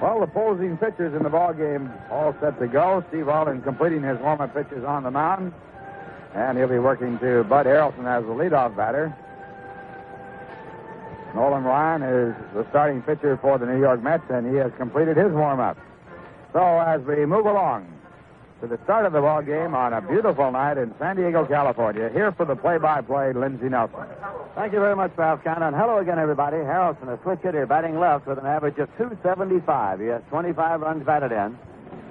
Well, the opposing pitchers in the ball game all set to go. Steve Arlin completing his warm-up pitches on the mound. And he'll be working to Bud Harrelson as the leadoff batter. Nolan Ryan is the starting pitcher for the New York Mets, and he has completed his warm-up. So as we move along to the start of the ball game on a beautiful night in San Diego, California, here for the play-by-play, Lindsey Nelson. Thank you very much, Ralph Cannon. And hello again, everybody. Harrelson, a switch hitter, batting left with an average of .275. He has 25 runs batted in.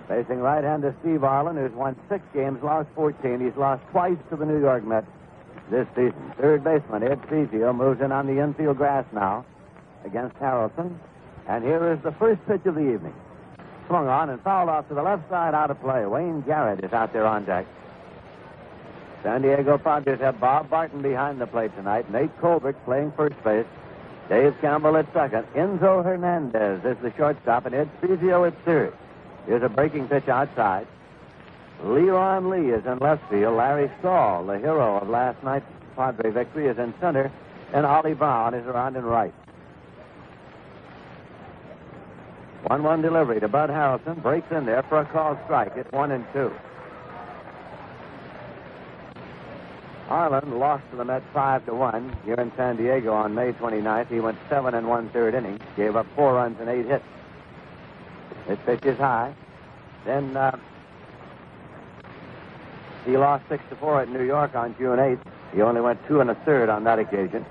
Facing right-hander Steve Arlin, who's won 6 games, lost 14. He's lost twice to the New York Mets this season. Third baseman Ed Fezio moves in on the infield grass now against Harrelson. And here is the first pitch of the evening. Swung on and fouled off to the left side, out of play. Wayne Garrett is out there on deck. San Diego Padres have Bob Barton behind the plate tonight. Nate Colbert playing first base. Dave Campbell at second. Enzo Hernandez is the shortstop, and Ed Fezio at third. Here's a breaking pitch outside. Leron Lee is in left field. Larry Stahl, the hero of last night's Padre victory, is in center. And Ollie Brown is around in right. 1-1 delivery to Bud Harrelson. Breaks in there for a called strike. It's 1-2. Arlin lost to the Mets 5-1 here in San Diego on May 29th. He went 7 1/3 innings. Gave up 4 runs and 8 hits. This pitch is high. Then he lost 6-4 at New York on June 8th. He only went 2 1/3 on that occasion.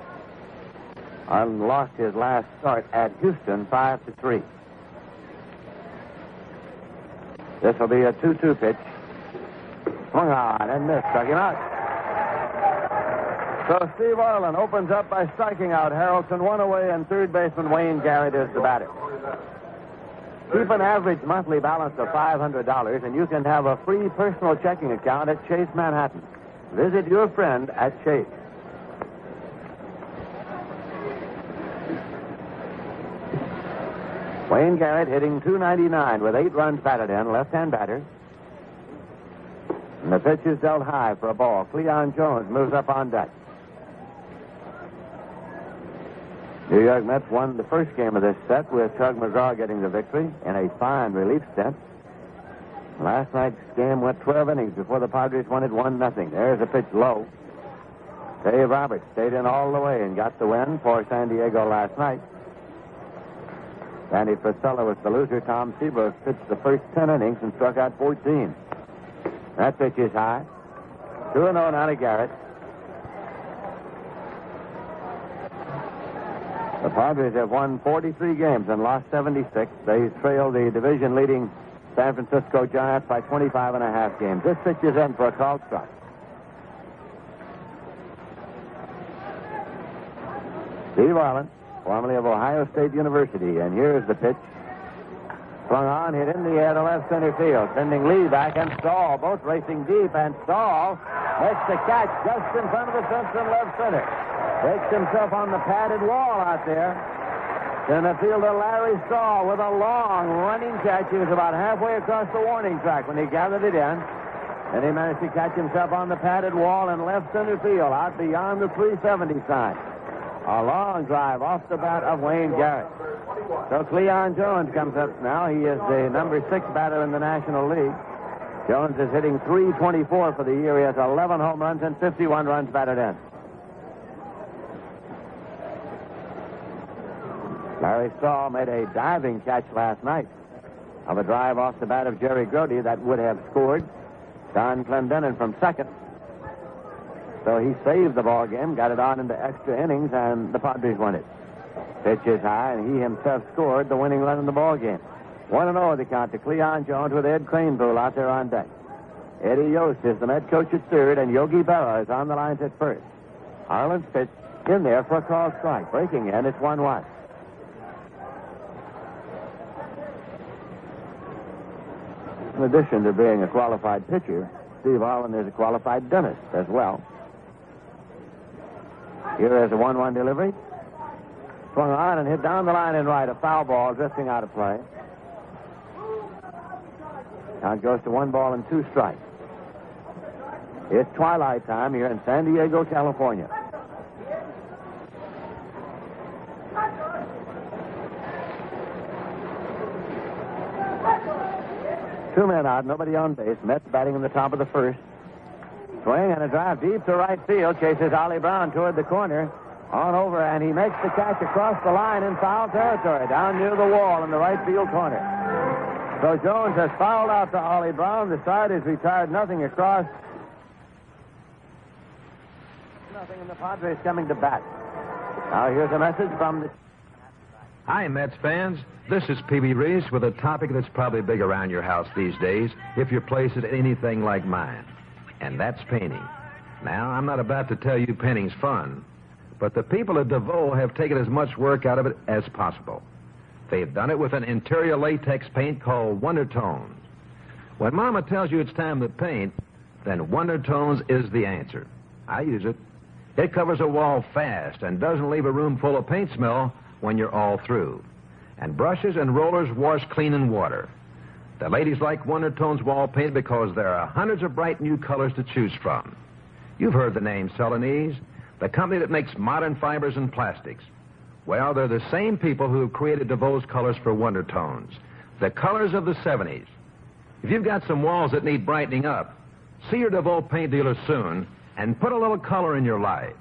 Arlin lost his last start at Houston 5-3. This will be a 2-2 pitch. Swung on and missed. Struck him out. So Steve Arlin opens up by striking out Harrelson, 1 away, and third baseman Wayne Garrett is the batter. Keep an average monthly balance of $500, and you can have a free personal checking account at Chase Manhattan. Visit your friend at Chase. Wayne Garrett hitting .299 with 8 runs batted in, left-hand batter. And the pitch is dealt high for a ball. Cleon Jones moves up on deck. New York Mets won the first game of this set with Tug McGraw getting the victory in a fine relief stint. Last night's game went 12 innings before the Padres won it 1-0. There's a pitch low. Dave Roberts stayed in all the way and got the win for San Diego last night. Danny Frisella was the loser. Tom Seabrook pitched the first 10 innings and struck out 14. That pitch is high. 2-0 now to Garrett. The Padres have won 43 games and lost 76. They trail the division-leading San Francisco Giants by 25.5 games. This pitch is in for a called strike. Steve Arlin, formerly of Ohio State University, and here's the pitch. Swung on, hit in the air to left center field. Sending Lee back and Stahl, both racing deep, and Stahl makes the catch just in front of the fence in left center. Takes himself on the padded wall out there. Center fielder Larry Stahl with a long running catch. He was about halfway across the warning track when he gathered it in. And he managed to catch himself on the padded wall in left center field, out beyond the 370 sign. A long drive off the bat of Wayne Garrett. So Cleon Jones comes up now. He is the number 6 batter in the National League. Jones is hitting .324 for the year. He has 11 home runs and 51 runs batted in. Larry Stahl made a diving catch last night of a drive off the bat of Jerry Grody that would have scored. Don Clendenin from second. So he saved the ball game, got it on into extra innings, and the Padres won it. Pitch is high, and he himself scored the winning run in the ball game. 1-0 the count to Cleon Jones with Ed Cranepool out there on deck. Eddie Yost is the Met coach at third, and Yogi Berra is on the lines at first. Arlin's pitch in there for a called strike. Breaking in, it's 1-1. In addition to being a qualified pitcher, Steve Arlin is a qualified dentist as well. Here is a 1-1 delivery. Swung on and hit down the line and right. A foul ball drifting out of play. Count goes to 1-2 strikes. It's twilight time here in San Diego, California. 2 men out, nobody on base. Mets batting in the top of the first. Swing and a drive deep to right field. Chases Ollie Brown toward the corner. On over, and he makes the catch across the line in foul territory, down near the wall in the right field corner. So Jones has fouled out to Ollie Brown. The side is retired, nothing across. Nothing, and the Padres coming to bat. Now here's a message from the... Hi, Mets fans. This is P.B. Reese with a topic that's probably big around your house these days if your place is anything like mine, and that's painting. Now, I'm not about to tell you painting's fun, but the people at DeVoe have taken as much work out of it as possible. They've done it with an interior latex paint called Wonder Tones. When Mama tells you it's time to paint, then Wonder Tones is the answer. I use it. It covers a wall fast and doesn't leave a room full of paint smell when you're all through. And brushes and rollers wash clean in water. The ladies like Wonder Tones wall paint because there are hundreds of bright new colors to choose from. You've heard the name Celanese, the company that makes modern fibers and plastics. Well, they're the same people who have created DeVoe's colors for Wonder Tones, the colors of the 70s. If you've got some walls that need brightening up, see your DeVoe paint dealer soon and put a little color in your life.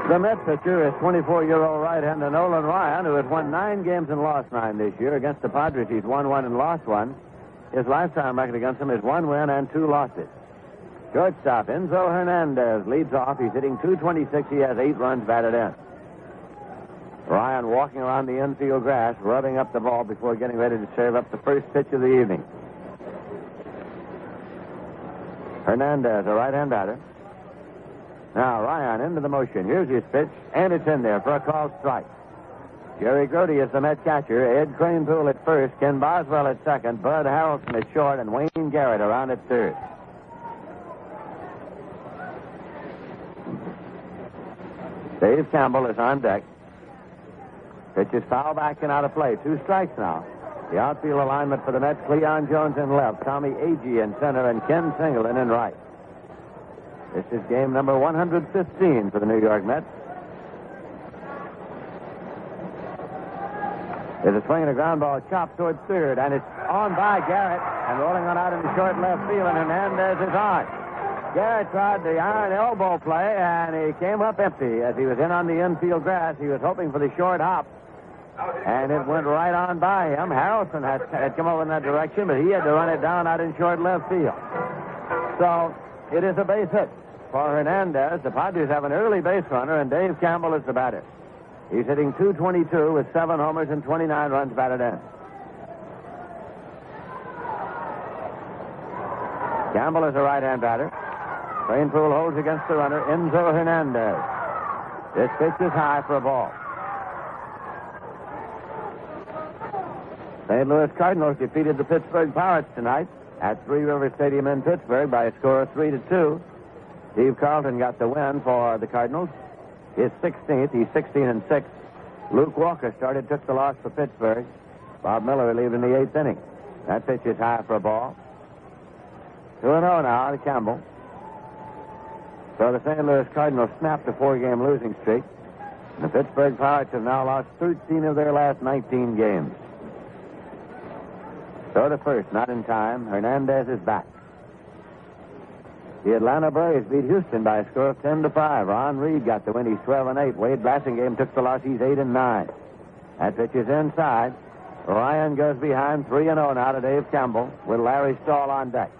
The Mets pitcher is 24-year-old right-hander Nolan Ryan, who has won 9 games and lost 9 this year. Against the Padres, he's won 1 and lost 1. His lifetime record against them is 1 win and 2 losses. Shortstop Enzo Hernandez leads off. He's hitting .226. He has 8 runs batted in. Ryan walking around the infield grass, rubbing up the ball before getting ready to serve up the first pitch of the evening. Hernandez, a right-hand batter. Now, Ryan into the motion. Here's his pitch, and it's in there for a called strike. Jerry Grody is the Met catcher. Ed Cranepool at first, Ken Boswell at second, Bud Harrelson at short, and Wayne Garrett around at third. Dave Campbell is on deck. Pitch is foul back and out of play. 2 strikes now. The outfield alignment for the Mets, Cleon Jones in left, Tommy Agee in center, and Ken Singleton in right. This is game number 115 for the New York Mets. There's a swing and a ground ball chopped towards third, and it's on by Garrett, and rolling on out into short left field, and Hernandez is on. Garrett tried the iron elbow play, and he came up empty as he was in on the infield grass. He was hoping for the short hop, and it went right on by him. Harrelson had come over in that direction, but he had to run it down out in short left field. So it is a base hit for Hernandez. The Padres have an early base runner, and Dave Campbell is the batter. He's hitting .222 with 7 homers and 29 runs batted in. Campbell is a right-hand batter. Cranepool holds against the runner, Enzo Hernandez. This pitch is high for a ball. St. Louis Cardinals defeated the Pittsburgh Pirates tonight at Three Rivers Stadium in Pittsburgh by a score of 3-2. Steve Carlton got the win for the Cardinals. His 16th. He's 16-6. Luke Walker took the loss for Pittsburgh. Bob Miller relieved in the 8th inning. That pitch is high for a ball. 2-0 now to Campbell. So the St. Louis Cardinals snapped a 4-game losing streak. And the Pittsburgh Pirates have now lost 13 of their last 19 games. So to first, not in time. Hernandez is back. The Atlanta Braves beat Houston by a score of 10-5. Ron Reed got the win. He's 12-8. Wade Blassingame took the loss. He's 8-9. That pitch is inside. Ryan goes behind 3-0 now to Dave Campbell with Larry Stahl on deck.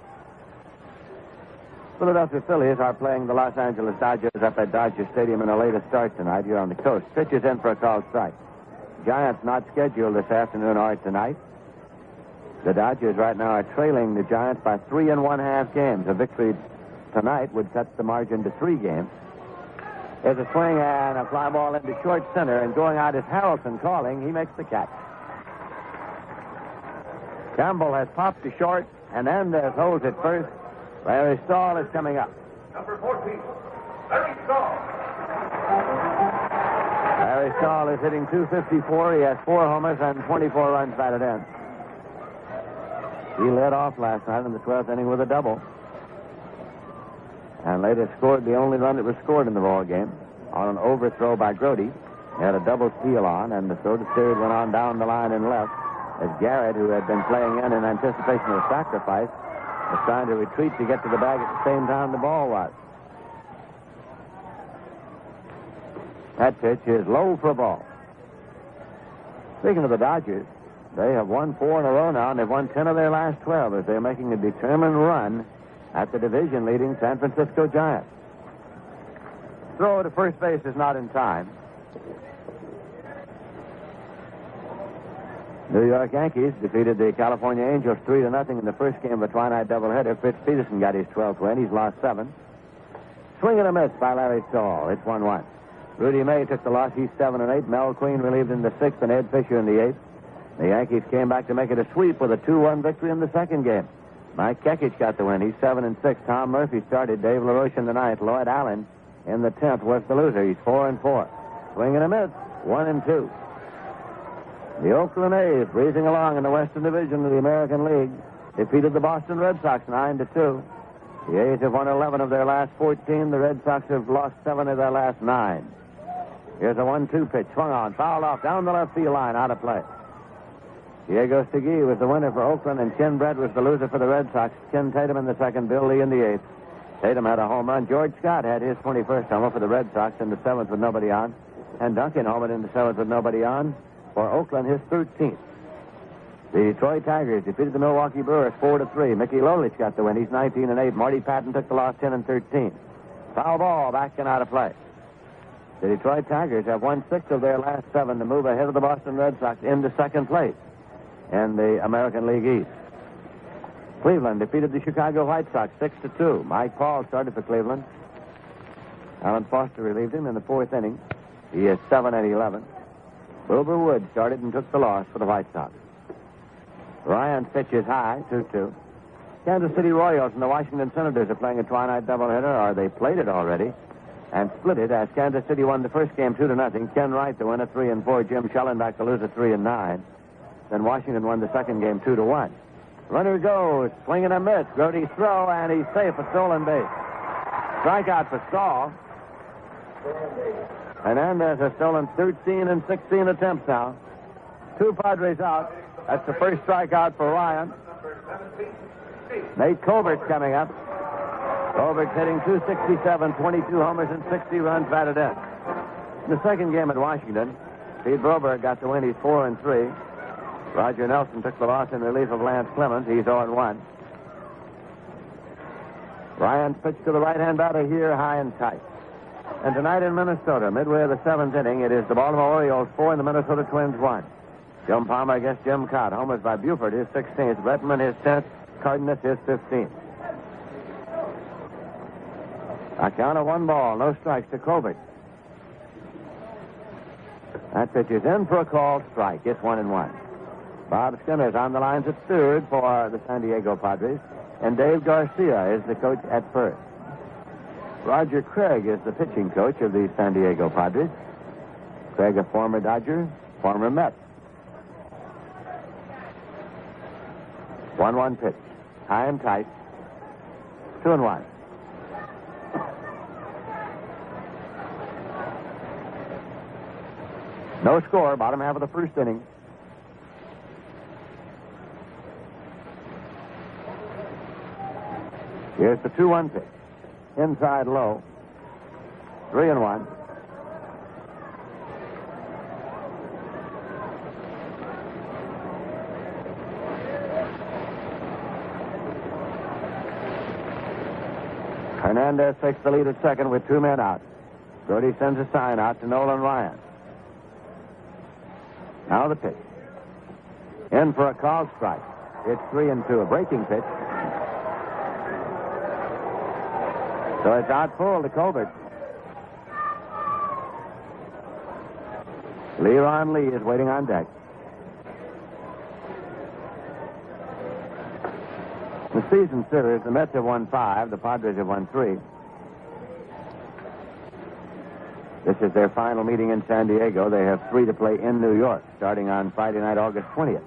Philadelphia Phillies are playing the Los Angeles Dodgers up at Dodger Stadium in a later start tonight here on the coast. Pitch is in for a called strike. Giants not scheduled this afternoon or tonight. The Dodgers right now are trailing the Giants by 3 1/2 games. A victory tonight would cut the margin to 3 games. There's a swing and a fly ball into short center, and going out is Harrelson calling. He makes the catch. Campbell has popped to short, and Hernandez holds it first. Larry Stahl is coming up. Number 14, Larry Stahl. Larry Stahl is hitting .254. He has 4 homers and 24 runs batted in. He led off last night in the 12th inning with a double. And later scored the only run that was scored in the ball game on an overthrow by Grody. He had a double steal on, and the throw to third went on down the line and left as Garrett, who had been playing in anticipation of sacrifice, was trying to retreat to get to the bag at the same time the ball was. That pitch is low for a ball. Speaking of the Dodgers, they have won 4 in a row now, and they've won 10 of their last 12 as they're making a determined run at the division-leading San Francisco Giants. Throw to first base is not in time. New York Yankees defeated the California Angels 3-0 in the first game of a twilight doubleheader. Fitz Peterson got his 12th win. He's lost 7. Swing and a miss by Larry Stahl. It's 1-1. Rudy May took the loss. He's 7-8. Mel Queen relieved in the 6th and Ed Fisher in the 8th. The Yankees came back to make it a sweep with a 2-1 victory in the second game. Mike Kekich got the win. He's 7-6. Tom Murphy started. Dave LaRoche in the 9th. Lloyd Allen in the 10th was the loser. He's 4-4. Swing and a miss. 1-2. The Oakland A's, breezing along in the Western Division of the American League, defeated the Boston Red Sox 9-2. The A's have won 11 of their last 14. The Red Sox have lost 7 of their last 9. Here's a 1-2 pitch. Swung on, fouled off, down the left field line, out of play. Diego Segui was the winner for Oakland, and Ken Brett was the loser for the Red Sox. Ken Tatum in the 2nd, Bill Lee in the 8th. Tatum had a home run. George Scott had his 21st homer for the Red Sox in the 7th with nobody on. And Duncan homered in the 7th with nobody on. For Oakland, his 13th. The Detroit Tigers defeated the Milwaukee Brewers 4-3. Mickey Lolich got the win. He's 19-8. Marty Patton took the loss 10-13. Foul ball back and out of play. The Detroit Tigers have won 6 of their last 7 to move ahead of the Boston Red Sox into 2nd place in the American League East. Cleveland defeated the Chicago White Sox 6-2. Mike Paul started for Cleveland. Alan Foster relieved him in the 4th inning. He is 7-11. Wilbur Wood started and took the loss for the White Sox. Ryan's pitch is high, 2-2. Kansas City Royals and the Washington Senators are playing a twilight doubleheader, or they played it already, and split it as Kansas City won the first game 2-0. Ken Wright the winner, 3-4. Jim Schellenbach the loser, 3-9. Then Washington won the second game 2-1. Runner goes, swing and a miss. Grody's throw, and he's safe, a stolen base. Strikeout for Stahl. Hernandez has stolen 13 and 16 attempts now. 2 Padres out. That's the first strikeout for Ryan. Nate Colbert's coming up. Colbert's hitting .267, 22 homers and 60 runs batted in. In the second game at Washington, Pete Broberg got the win. He's 4-3. Roger Nelson took the loss in relief of Lance Clemens. He's 0-1. Ryan's pitch to the right-hand batter here, high and tight. And tonight in Minnesota, midway of the 7th inning, it is the Baltimore Orioles 4 and the Minnesota Twins 1. Jim Palmer against Jim Cott. Homers by Buford, his 16th. Bretman, his 10th. Cardenas, his 15th. A count of 1 ball, no strikes to Colbert. That pitch is in for a called strike. It's 1-1. Bob Skinner's on the lines at third for the San Diego Padres, and Dave Garcia is the coach at first. Roger Craig is the pitching coach of the San Diego Padres. Craig, a former Dodger, former Met. 1-1 pitch. High and tight. 2-1. No score, bottom half of the first inning. Here's the 2-1 pitch. Inside low. 3-1. Hernandez takes the lead at second with 2 men out. Brody sends a sign out to Nolan Ryan. Now the pitch. In for a called strike. It's 3-2, a breaking pitch. So it's out full to Colbert. Leron Lee is waiting on deck. The season series, the Mets have won 5, the Padres have won 3. This is their final meeting in San Diego. They have 3 to play in New York, starting on Friday night, August 20th.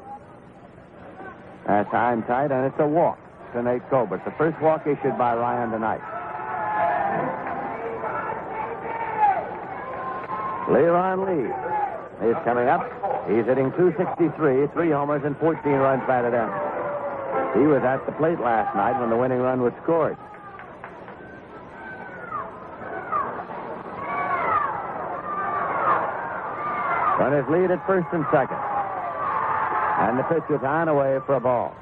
That's high and tight, and it's a walk to Nate Colbert. The first walk issued by Ryan tonight. Leron Lee is coming up. He's hitting .263, 3 homers and 14 runs batted in. He was at the plate last night when the winning run was scored. Runners lead at first and second. And the pitch is on away for a ball.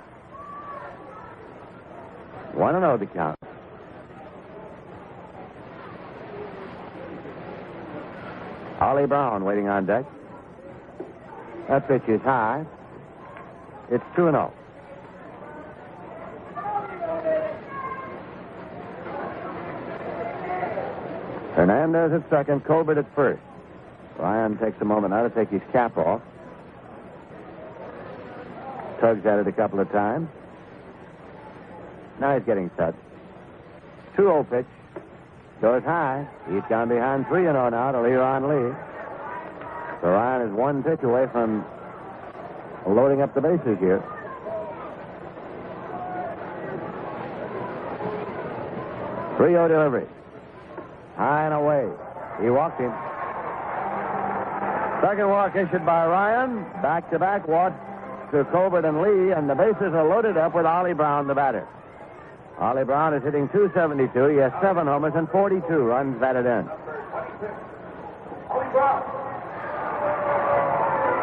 1-0 the count. Ollie Brown waiting on deck. That pitch is high. It's 2-0. Hernandez at second, Colbert at first. Ryan takes a moment now to take his cap off. Tugs at it a couple of times. Now he's getting set. 2-0 pitch. Goes high. He's gone behind 3-0 now to Leron Lee. So Ryan is one pitch away from loading up the bases here. Three-0 delivery. High and away. He walked him. Second walk issued by Ryan. Back-to-back walks to Colbert and Lee, and the bases are loaded up with Ollie Brown, the batter. Ollie Brown is hitting .272. He has 7 homers and 42 runs batted in.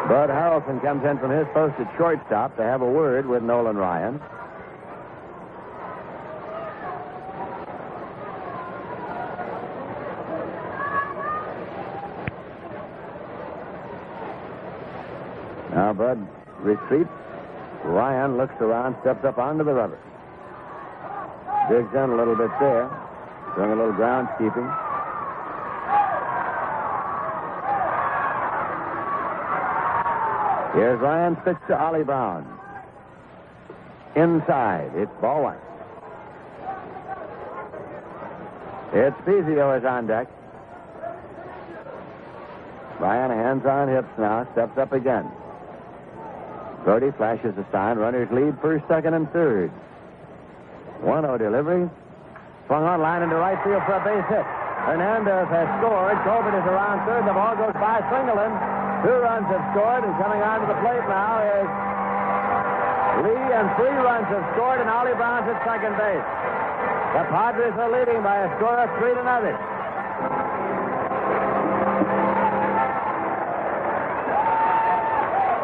Bud Harrelson comes in from his post at shortstop to have a word with Nolan Ryan. Now Bud retreats. Ryan looks around, steps up onto the rubber. Digs in a little bit there. Doing a little groundskeeping. Here's Ryan's pitch to Ollie Brown. Inside. It's ball one. It's Fizio is on deck. Ryan hands on hips now. Steps up again. Brody flashes the sign. Runners lead first, second, and third. 1-0 delivery. Swung on line into right field for a base hit. Hernandez has scored. Colbert is around third. The ball goes by Singleton. 2 runs have scored, and coming onto the plate now is Lee, and 3 runs have scored, and Ollie Brown's at second base. The Padres are leading by a score of 3-0.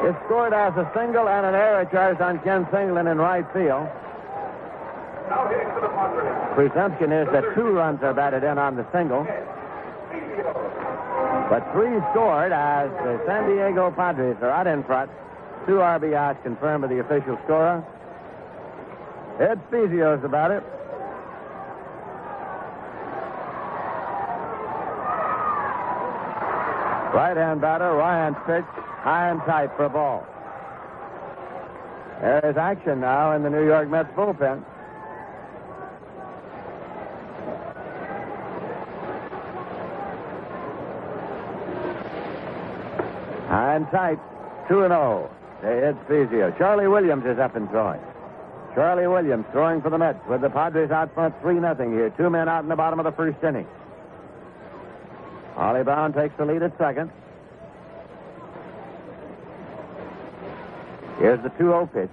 It scored as a single and an error charged on Ken Singleton in right field. Now hitting for the Padres. Presumption is that 2 runs are batted in on the single. But 3 scored as the San Diego Padres are out in front. 2 RBIs confirmed by the official scorer. Ed Fizio's about it. Right-hand batter, Ryan's pitch, high and tight for a ball. There is action now in the New York Mets bullpen. High and tight, 2-0 to Ed Fizio. Charlie Williams is up and throwing. Charlie Williams throwing for the Mets with the Padres out front 3-0 here. 2 men out in the bottom of the first inning. Ollie Brown takes the lead at second. Here's the 2-0 pitch.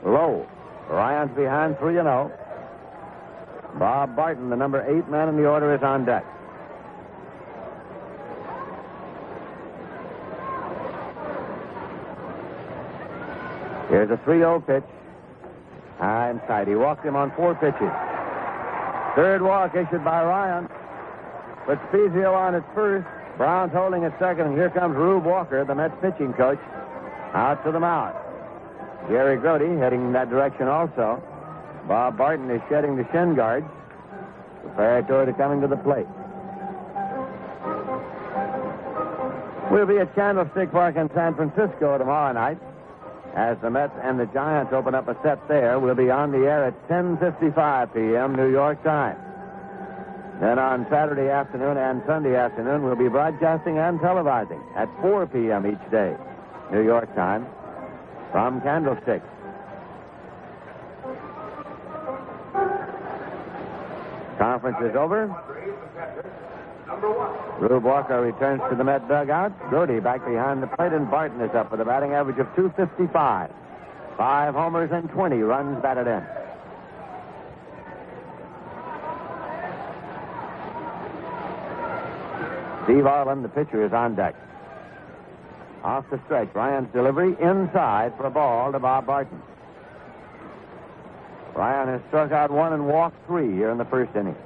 Low. Ryan's behind 3-0. Bob Barton, the number 8 man in the order, is on deck. Here's a 3-0 pitch. High and tight. He walked him on 4 pitches. Third walk issued by Ryan. Puts Fizio on at first. Brown's holding at second, and here comes Rube Walker, the Mets pitching coach, out to the mound. Gary Grody heading in that direction also. Bob Barton is shedding the shin guards, preparatory to coming to the plate. We'll be at Candlestick Park in San Francisco tomorrow night. As the Mets and the Giants open up a set there, we'll be on the air at 10:55 p.m. New York time. Then on Saturday afternoon and Sunday afternoon, we'll be broadcasting and televising at 4 p.m. each day, New York time, from Candlestick. Conference is over. Number 1. Rube Walker returns to the Met dugout. Brody back behind the plate, and Barton is up with a batting average of .255. 5 homers and 20 runs batted in. Steve Arlin, the pitcher, is on deck. Off the stretch, Ryan's delivery inside for a ball to Bob Barton. Ryan has struck out 1 and walked 3 here in the first inning.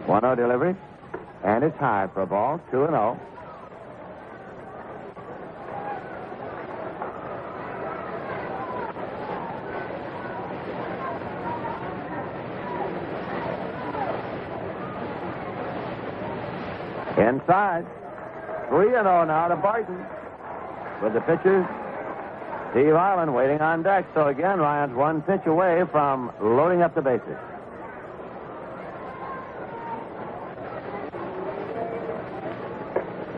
One-0 delivery, and it's high for a ball. 2-0. Inside. 3-0 now to Barton. With the pitcher, Steve Arlin, waiting on deck. So again, Ryan's 1 pitch away from loading up the bases.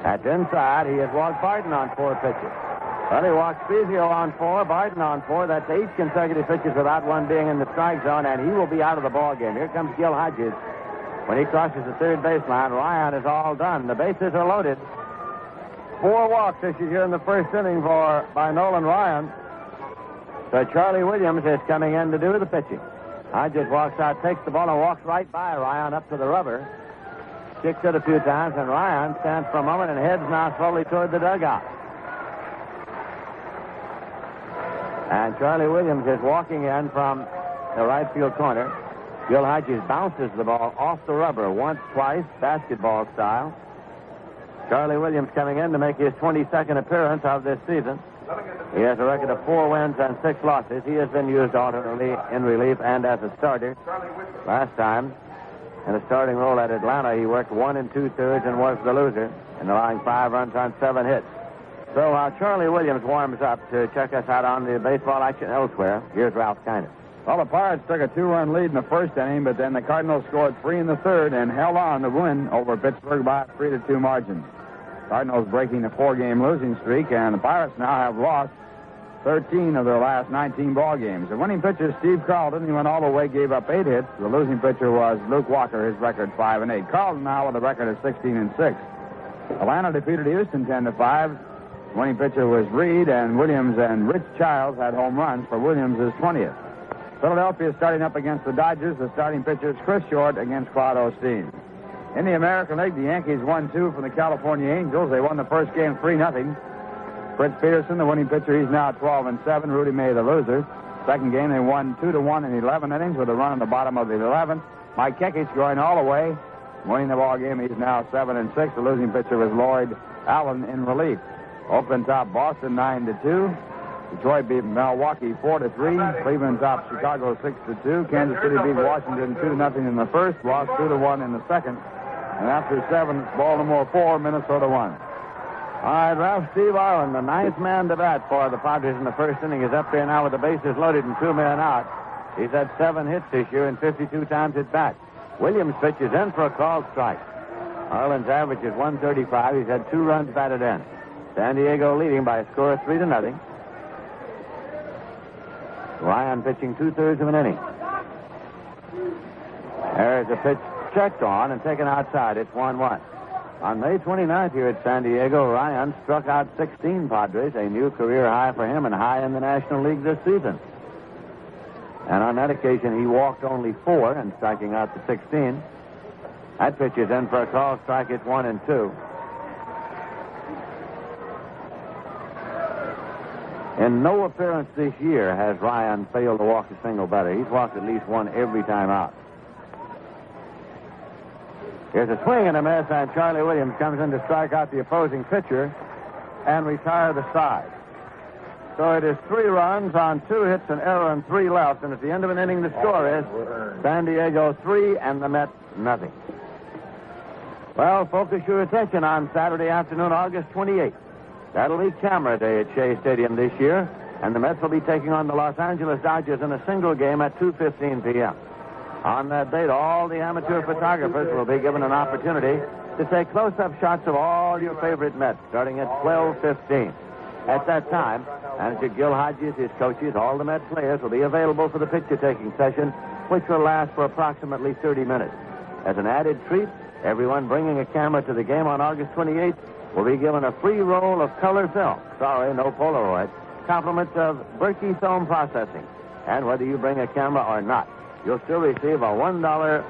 That's inside. He has walked Barton on 4 pitches. Well, he walked Spezio on 4, Barton on 4. That's 8 consecutive pitches without one being in the strike zone, and he will be out of the ball game. Here comes Gil Hodges. When he crosses the third baseline, Ryan is all done. The bases are loaded. 4 walks issued here in the first inning by Nolan Ryan. So Charlie Williams is coming in to do the pitching. Hodges walks out, takes the ball, and walks right by Ryan up to the rubber. Kicks it a few times, and Ryan stands for a moment and heads now slowly toward the dugout. And Charlie Williams is walking in from the right field corner. Gil Hodges bounces the ball off the rubber once, twice, basketball style. Charlie Williams coming in to make his 22nd appearance of this season. He has a record of 4 wins and 6 losses. He has been used alternately in relief and as a starter. Last time, in a starting role at Atlanta, he worked 1 2/3 and was the loser, and allowing 5 runs on 7 hits. So while Charlie Williams warms up to check us out on the baseball action elsewhere, here's Ralph Kiner. Well, the Pirates took a 2-run lead in the first inning, but then the Cardinals scored 3 in the third and held on to win over Pittsburgh by a 3-2 margin. Cardinals breaking the 4-game losing streak, and the Pirates now have lost 13 of their last 19 ball games. The winning pitcher, Steve Carlton, he went all the way, gave up 8 hits. The losing pitcher was Luke Walker, his record 5-8. Carlton now with a record of 16-6. Atlanta defeated Houston 10-5. The winning pitcher was Reed, and Williams and Rich Childs had home runs for Williams' 20th. Philadelphia starting up against the Dodgers. The starting pitcher is Chris Short against Claude Osteen. In the American League, the Yankees won 2 from the California Angels. They won the first game 3-0. Fritz Peterson, the winning pitcher, he's now 12-7. Rudy May, the loser. Second game, they won 2-1 in 11 innings with a run on the bottom of the 11th. Mike Kekich going all the way, winning the ball game. He's now 7-6. The losing pitcher was Lloyd Allen in relief. Oakland topped Boston 9-2. Detroit beat Milwaukee 4-3. Cleveland topped Chicago 6-2. Kansas City beat Washington 2-0 in the first. Lost 2-1 in the second. And after 7, Baltimore 4, Minnesota 1. All right, Ralph, Steve Arlin, the 9th man to bat for the Padres in the first inning, is up there now with the bases loaded and 2 men out. He's had 7 hits this year and 52 times at bat. Williams pitches in for a called strike. Arlin's average is 135. He's had 2 runs batted in. San Diego leading by a score of 3-0. Ryan pitching 2/3 of an inning. There's a pitch checked on and taken outside. It's 1-1. On May 29th here at San Diego, Ryan struck out 16 Padres, a new career high for him and high in the National League this season. And on that occasion, he walked only 4 and striking out the 16. That pitch is in for a call strike. It's 1-2. In no appearance this year has Ryan failed to walk a single batter. He's walked at least 1 every time out. Here's a swing and a miss, and Charlie Williams comes in to strike out the opposing pitcher and retire the side. So it is 3 runs on 2 hits, an error, and 3 left. And at the end of an inning, the score is San Diego 3 and the Mets nothing. Well, focus your attention on Saturday afternoon, August 28th. That'll be camera day at Shea Stadium this year, and the Mets will be taking on the Los Angeles Dodgers in a single game at 2:15 p.m. On that date, all the amateur photographers will be given an opportunity to take close-up shots of all your favorite Mets, starting at 12:15. At that time, Manager Gil Hodges, his coaches, all the Mets players will be available for the picture-taking session, which will last for approximately 30 minutes. As an added treat, everyone bringing a camera to the game on August 28th will be given a free roll of color film. Sorry, no Polaroid. Compliments of Berkey film processing. And whether you bring a camera or not, you'll still receive a $1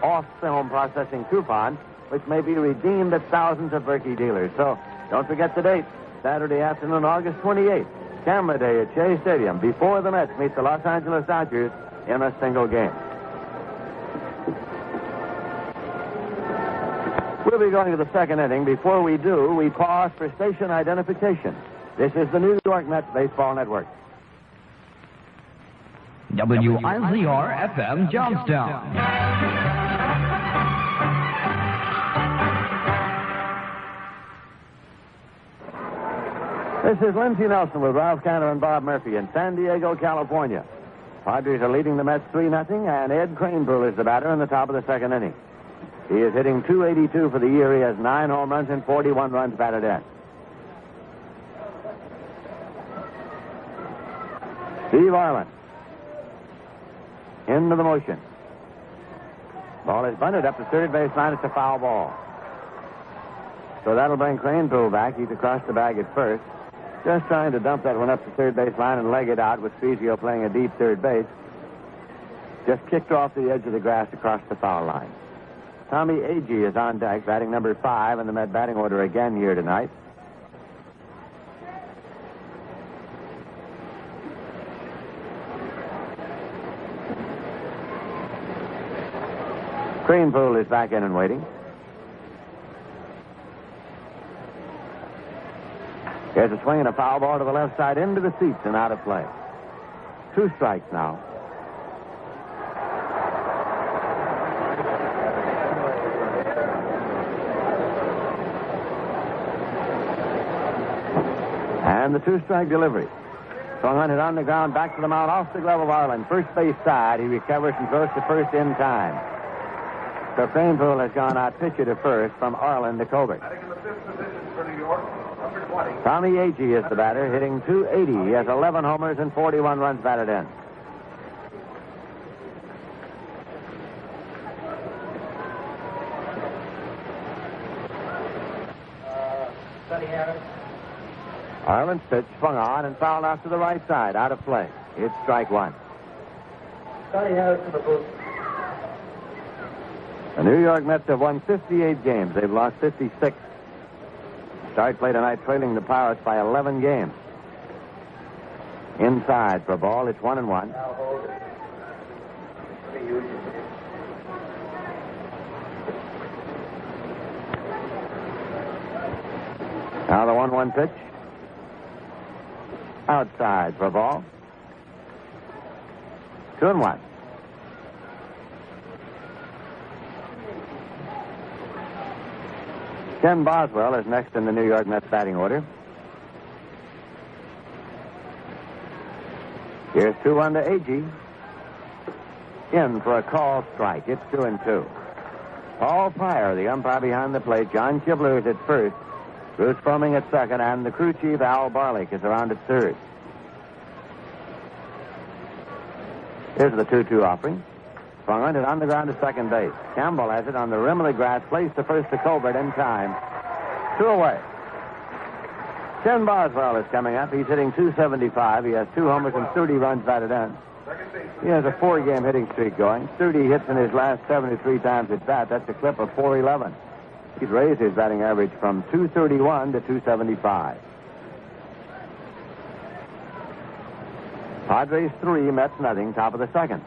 off film processing coupon, which may be redeemed at thousands of Berkey dealers. So don't forget the date, Saturday afternoon, August 28th, Camera Day at Shea Stadium, before the Mets meet the Los Angeles Dodgers in a single game. We'll be going to the second inning. Before we do, we pause for station identification. This is the New York Mets Baseball Network. WIZR-FM Johnstown. This is Lindsey Nelson with Ralph Cantor and Bob Murphy in San Diego, California. Padres are leading the Mets 3-0, and Ed Cranepool is the batter in the top of the second inning. He is hitting .282 for the year. He has 9 home runs and 41 runs batted in. Steve Arlin into the motion. Ball is bunted up the third base line. It's a foul ball. So that'll bring Cranepool back. He's across the bag at first. Just trying to dump that one up the third base line and leg it out with Spezio playing a deep third base. Just kicked off the edge of the grass across the foul line. Tommy Agee is on deck, batting number 5 in the Met batting order again here tonight. Cranepool is back in and waiting. There's a swing and a foul ball to the left side into the seats and out of play. 2 strikes now. And the 2-strike delivery. Swung on it on the ground, back to the mound, off the glove of Arlin. First base side. He recovers and throws to first in time. So Cranepool has gone out pitcher to first from Arlin to Colbert. Batting in the 5th position for New York, number 20. Tommy Agee is the batter, hitting .280. He has 11 homers and 41 runs batted in. Arlin's pitch swung on and fouled out to the right side, out of play. It's strike 1. The New York Mets have won 58 games. They've lost 56. Start play tonight trailing the Pirates by 11 games. Inside for a ball. It's 1-1. Now the 1-1 pitch. Outside for a ball. 2-1. Ken Boswell is next in the New York Mets batting order. Here's 2-1 to Agee. In for a call strike. It's 2-2. Paul Pryor, the umpire behind the plate. John Kibler is at first. Bruce Fleming at second, and the crew chief, Al Barlick, is around at third. Here's the 2-2 offering. Swung on it on the ground to second base. Campbell has it on the rim of the grass, placed to first to Colbert in time. 2 away. Ken Boswell is coming up. He's hitting .275. He has 2 homers and 30 runs batted in. He has a 4-game hitting streak going. 30 hits in his last 73 times at bat. That's a clip of .411. He's raised his batting average from .231 to .275. Padres 3, Mets nothing, top of the second.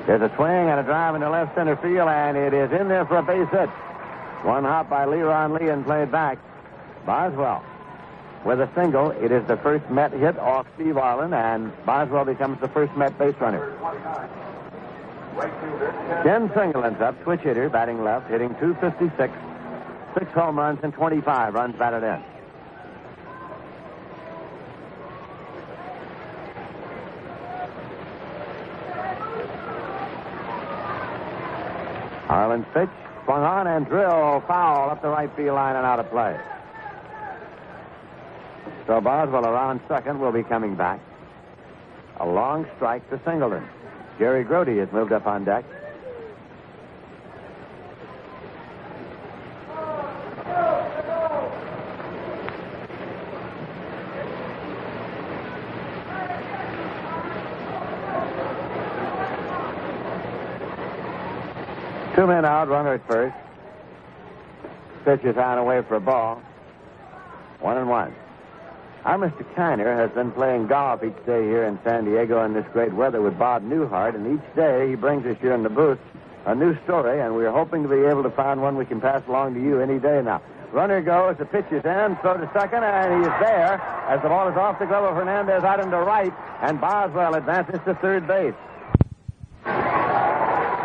There's a swing and a drive into left center field, and it is in there for a base hit. 1 hop by Leron Lee and played back. Boswell with a single. It is the first Met hit off Steve Arlin, and Boswell becomes the first Met base runner. Ken Singleton's up, switch hitter, batting left, hitting .256. 6 home runs and 25 runs batted in. Arlin's pitch Swung on and drill foul up the right field line and out of play. So Boswell around second will be coming back. A long strike to Singleton. Jerry Grody has moved up on deck. Two men out, runner at first. Pitch is on away for a ball. 1-1. Our Mr. Kiner has been playing golf each day here in San Diego in this great weather with Bob Newhart, and each day he brings us here in the booth a new story, and we're hoping to be able to find one we can pass along to you any day now. Runner goes, the pitch is in, throw to second, and he is there as the ball is off the glove of Hernandez out into right, and Boswell advances to third base.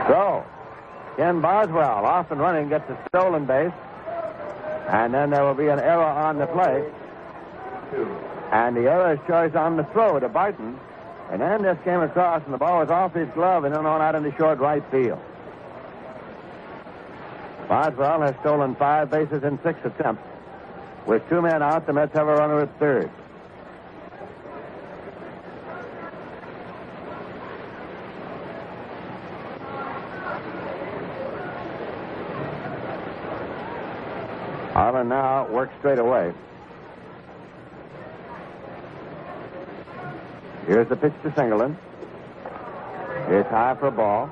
So, Ken Boswell off and running, gets a stolen base, and then there will be an error on the play. And the error is charged on the throw to Barton. Hernandez came across, and the ball was off his glove and then on out into short right field. Boswell has stolen 5 bases in 6 attempts. With 2 men out, the Mets have a runner at third. Arlin now works straight away. Here's the pitch to Singleton. It's high for a ball.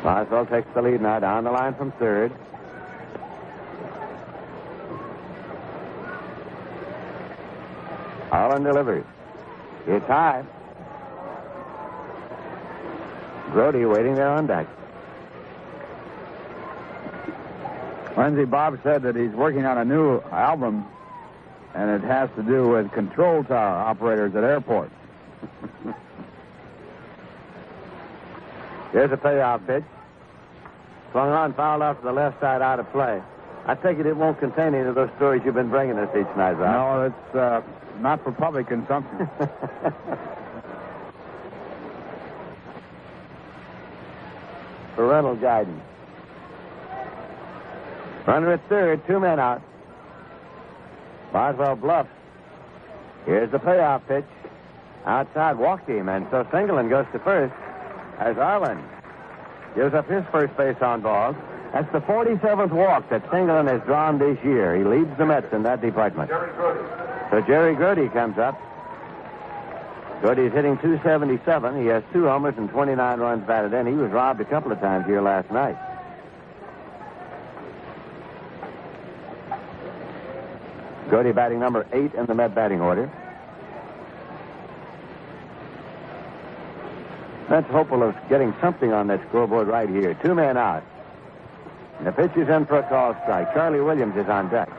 Boswell takes the lead now down the line from third. Arlin delivers. It's high. Grody waiting there on deck. Lindsay, Bob said that he's working on a new album, and it has to do with control tower operators at airports. Here's a payoff pitch. Swung on, fouled off to the left side, out of play. I take it won't contain any of those stories you've been bringing us each night, Ralph. No, it's not for public consumption. Parental guidance. Runner at third, 2 men out. Boswell bluffs. Here's the payoff pitch. Outside, walked him, and so Singleton goes to first as Arlin gives up his first base on balls. That's the 47th walk that Singleton has drawn this year. He leads the Mets in that department. So Jerry Grody comes up. Grody's hitting .277. He has 2 homers and 29 runs batted in. He was robbed a couple of times here last night. Grody batting number 8 in the Met batting order. That's hopeful of getting something on that scoreboard right here. 2 men out. And the pitch is in for a call strike. Charlie Williams is on deck.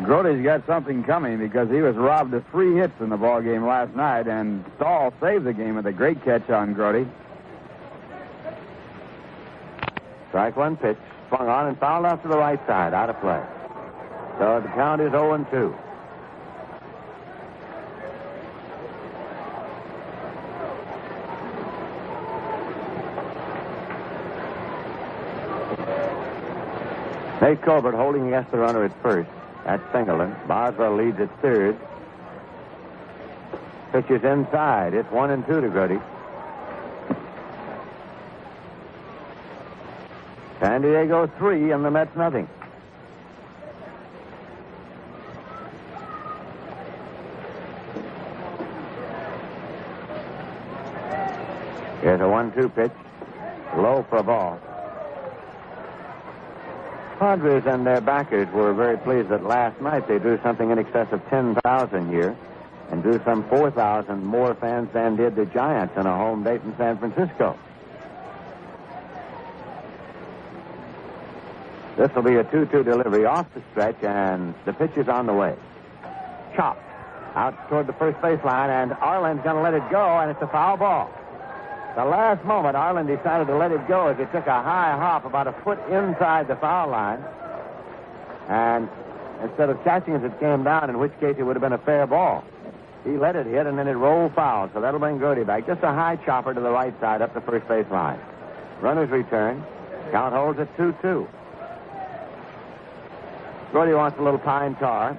Grody's got something coming because he was robbed of 3 hits in the ball game last night, and Stahl saved the game with a great catch on Grody. Strike 1 pitch. Swung on and fouled off to the right side, out of play. So the count is 0-2. Nate Colbert holding against the runner at first. That's Singleton. Boswell leads at third. Pitch is inside. It's 1-2 to Grody. San Diego 3 and the Mets nothing. Here's a 1-2 pitch. Low for a ball. Padres and their backers were very pleased that last night they drew something in excess of 10,000 here and drew some 4,000 more fans than did the Giants in a home date in San Francisco. This will be a 2-2 delivery off the stretch, and the pitch is on the way. Chopped out toward the first baseline, and Arlin's going to let it go, and it's a foul ball. The last moment, Arlin decided to let it go as he took a high hop about a foot inside the foul line. And instead of catching as it came down, in which case it would have been a fair ball. He let it hit, and then it rolled foul, so that'll bring Gertie back. Just a high chopper to the right side up the first base line. Runners return. Count holds at 2-2. Gertie wants a little pine tar,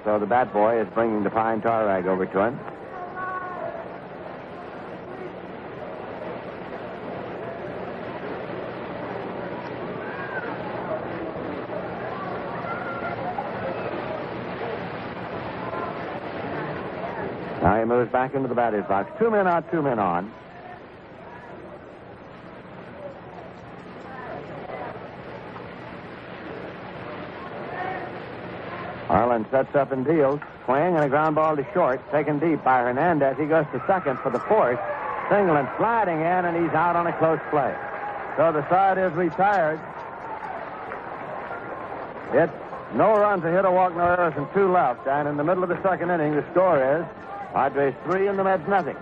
so the bat boy is bringing the pine tar rag over to him. Now he moves back into the batter's box. 2 men out, 2 men on. Arlin sets up and deals. Swing and a ground ball to short. Taken deep by Hernandez. He goes to second for the fourth. Single and sliding in, and he's out on a close play. So the side is retired. It's no runs, a hit, a walk, no errors, and 2 left. And in the middle of the second inning, the score is Padres 3 and the Mets nothing.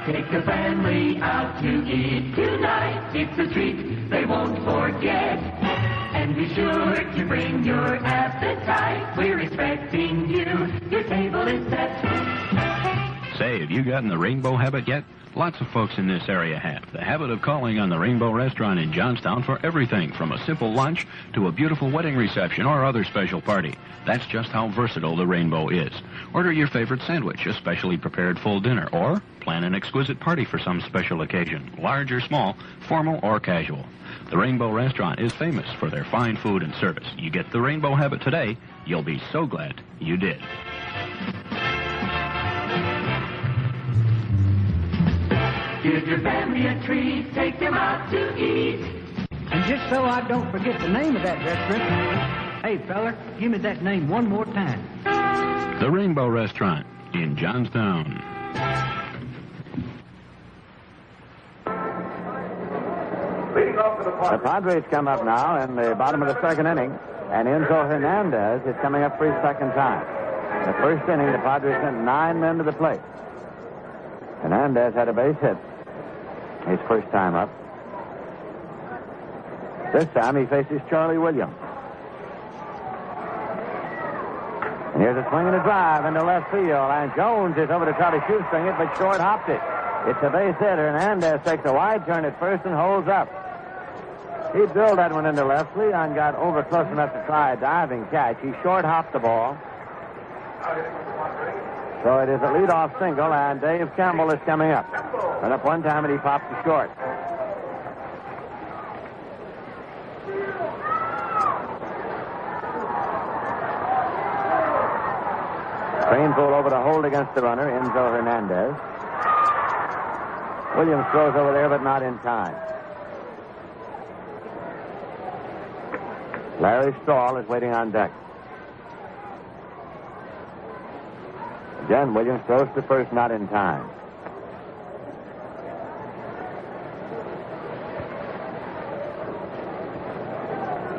Take the family out to eat tonight. It's a treat they won't forget. And be sure to bring your appetite. We're expecting you. Your table is set. Say, have you gotten the rainbow habit yet? Lots of folks in this area have. The habit of calling on the Rainbow Restaurant in Johnstown for everything from a simple lunch to a beautiful wedding reception or other special party. That's just how versatile the Rainbow is. Order your favorite sandwich, a specially prepared full dinner, or plan an exquisite party for some special occasion, large or small, formal or casual. The Rainbow Restaurant is famous for their fine food and service. You get the Rainbow habit today, you'll be so glad you did. Give your family a treat, take them out to eat. And just so I don't forget the name of that restaurant, hey, fella, give me that name one more time. The Rainbow Restaurant in Johnstown. Leading off to the The Padres come up now in the bottom of the second inning, and Enzo Hernandez is coming up for his second time. In the first inning, the Padres sent 9 men to the plate. Hernandez had a base hit his first time up. This time he faces Charlie Williams. And here's a swing and a drive into left field, and Jones is over to try to shoestring it, but short hopped it. It's a base hit. Hernandez takes a wide turn at first and holds up. He drilled that one into left. Leon got over close enough to try a diving catch. He short hopped the ball. So it is a leadoff single, and Dave Campbell is coming up. And up one time, and he popped to short. Crane pulled over to hold against the runner, Enzo Hernandez. Williams throws over there, but not in time. Larry Stahl is waiting on deck. Again, Williams throws to first, not in time.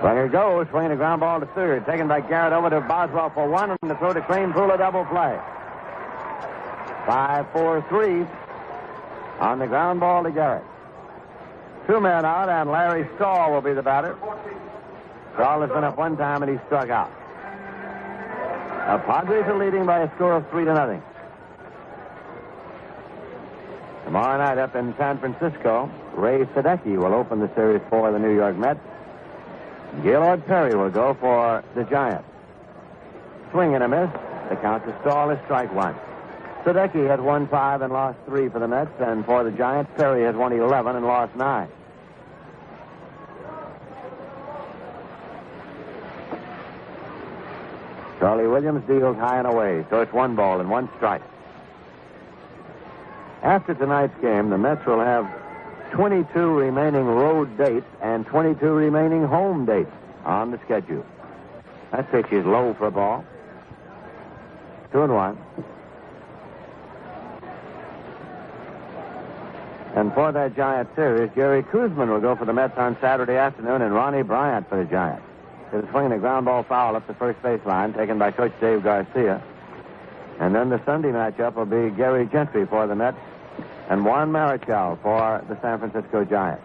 Swinger goes, swinging a ground ball to third. Taken by Garrett over to Boswell for one, and the throw to Cranepool, a double play. 5-4-3 on the ground ball to Garrett. 2 men out, and Larry Stahl will be the batter. Stahl has been up one time, and he struck out. The Padres are leading by a score of 3-0. Tomorrow night up in San Francisco, Ray Sadecki will open the series for the New York Mets. Gaylord Perry will go for the Giants. Swing and a miss. The count to Stahl is strike one. Sadecki had won 5 and lost 3 for the Mets, and for the Giants, Perry has won 11 and lost 9. Charlie Williams deals high and away, so it's 1 ball and 1 strike. After tonight's game, the Mets will have 22 remaining road dates and 22 remaining home dates on the schedule. That pitch is low for a ball. 2-1. And for that Giant series, Jerry Kuzman will go for the Mets on Saturday afternoon, and Ronnie Bryant for the Giants. He's swinging a ground ball foul up the first baseline, taken by Coach Dave Garcia. And then the Sunday matchup will be Gary Gentry for the Mets and Juan Marichal for the San Francisco Giants.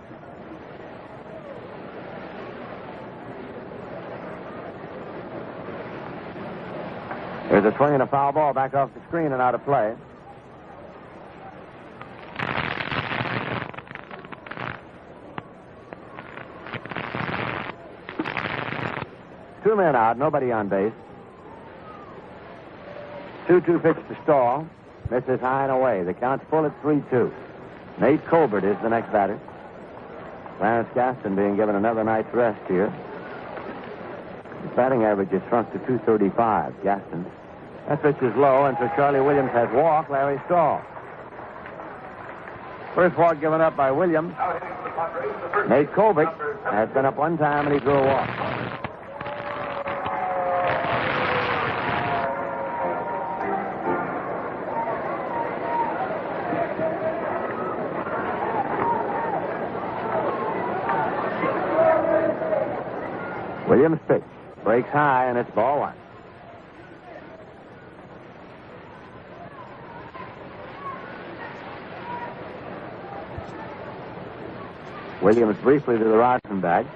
a swing and a foul ball back off the screen and out of play. Two men out, nobody on base. 2-2 pitch to Stahl. Misses high and away. The count's full at 3-2. Nate Colbert is the next batter. Clarence Gaston being given another night's rest here. His batting average is shrunk to 235. Gaston. That pitch is low, and so Charlie Williams has walked Larry Stahl. First walk given up by Williams. Nate Colbert has been up one time, and he drew a walk. Williams pitch. Breaks high, and it's ball one. Williams briefly to the Rodman bag.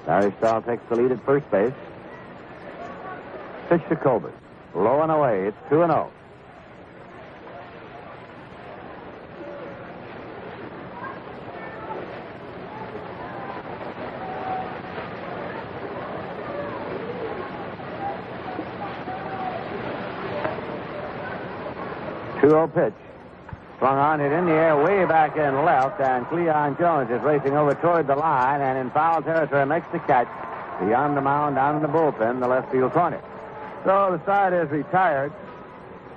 Larry Stahl takes the lead at first base. Pitch to Colbert. Low and away. It's 2-0. Pitch. Swung on it in the air, way back in left, and Cleon Jones is racing over toward the line, and in foul territory makes the catch beyond the mound, down in the bullpen, the left field corner. So the side is retired.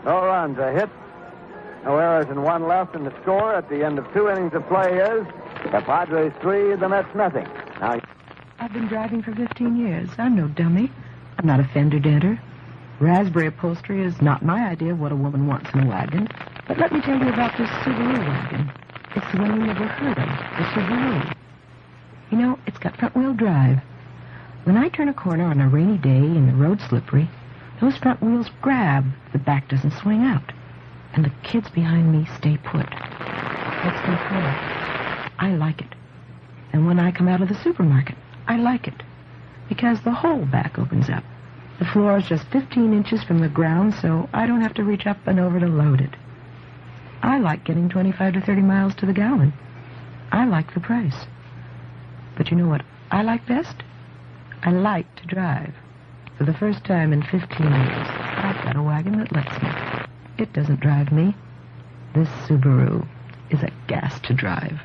No runs, a hit, no errors, and one left, and the score at the end of 2 innings of play is the Padres 3, the Mets nothing. Now, I've been driving for 15 years. I'm no dummy. I'm not a fender-denter. Raspberry upholstery is not my idea of what a woman wants in a wagon. But let me tell you about this Subaru wagon. It's the one you never heard of, the Subaru. You know, it's got front-wheel drive. When I turn a corner on a rainy day and the road's slippery, those front wheels grab, the back doesn't swing out. And the kids behind me stay put. That's control. I like it. And when I come out of the supermarket, I like it. Because the whole back opens up. The floor is just 15 inches from the ground, so I don't have to reach up and over to load it. I like getting 25 to 30 miles to the gallon. I like the price. But you know what I like best? I like to drive. For the first time in 15 years, I've got a wagon that lets me. It doesn't drive me. This Subaru is a gas to drive.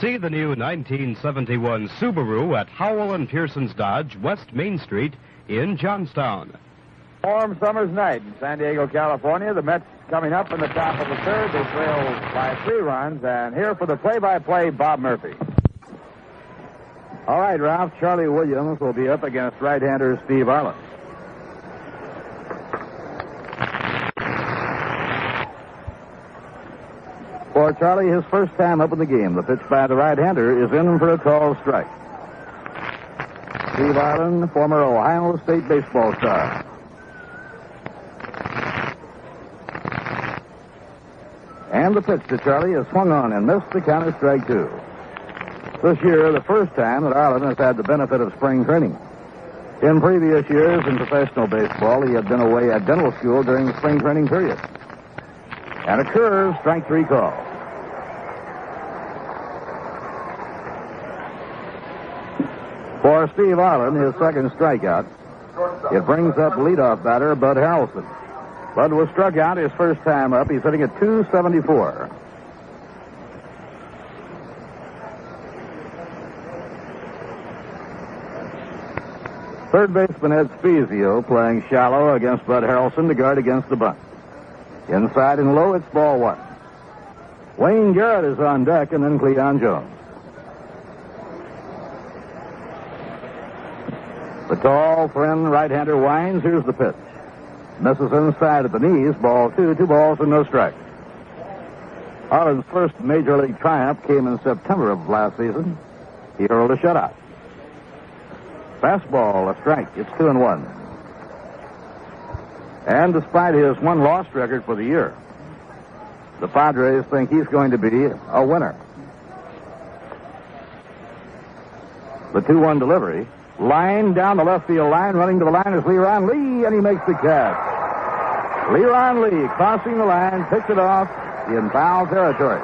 See the new 1971 Subaru at Howell and Pearson's Dodge, West Main Street, in Johnstown. Warm summer's night in San Diego, California. The Mets coming up in the top of the third. They trail by 3 runs. And here for the play-by-play, Bob Murphy. All right, Ralph. Charlie Williams will be up against right-hander Steve Arlin. For Charlie, his first time up in the game. The pitch by the right-hander is in for a called strike. Steve Arlin, former Ohio State baseball star. And the pitch to Charlie is swung on and missed the counter, strike 2. This year, the first time that Arlin has had the benefit of spring training. In previous years in professional baseball, he had been away at dental school during the spring training period. And a curve, strike 3 call. For Steve Arlin, his second strikeout, it brings up leadoff batter Bud Harrelson. Bud was struck out his first time up. He's hitting at .274. Third baseman Ed Spezio playing shallow against Bud Harrelson to guard against the bunt. Inside and low, it's ball 1. Wayne Garrett is on deck, and then Cleon Jones. The tall, thin right-hander winds. Here's the pitch. Misses inside at the knees. Ball 2. 2 balls and no strikes. Arlin's first major league triumph came in September of last season. He hurled a shutout. Fastball, a strike. It's 2-1. And despite his 1-loss record for the year, the Padres think he's going to be a winner. The 2-1 delivery Line down the left field line. Running to the line is Leron Lee, and he makes the catch. Leron Lee crossing the line, picked it off in foul territory.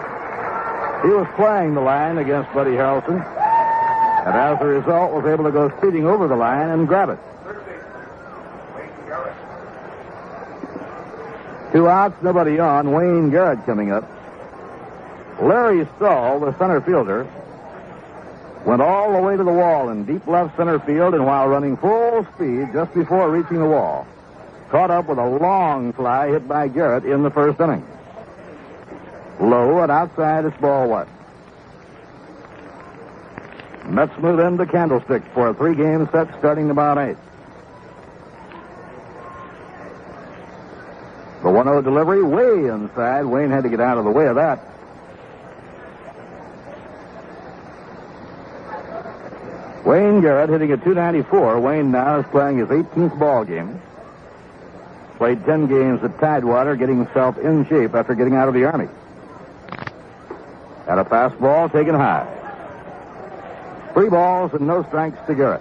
He was playing the line against Buddy Harrelson, and as a result was able to go speeding over the line and grab it. 2 outs, nobody on. Wayne Garrett coming up. Larry Stahl, the center fielder, went all the way to the wall in deep left center field, and while running full speed just before reaching the wall, caught up with a long fly hit by Garrett in the first inning. Low and outside, it's ball 1. Mets move into Candlestick for a 3-game set starting about 8. The 1-0 delivery way inside. Wayne had to get out of the way of that. Wayne Garrett hitting at .294. Wayne now is playing his 18th ball game. Played 10 games at Tidewater, getting himself in shape after getting out of the Army. And a fastball taken high. 3 balls and no strikes to Garrett.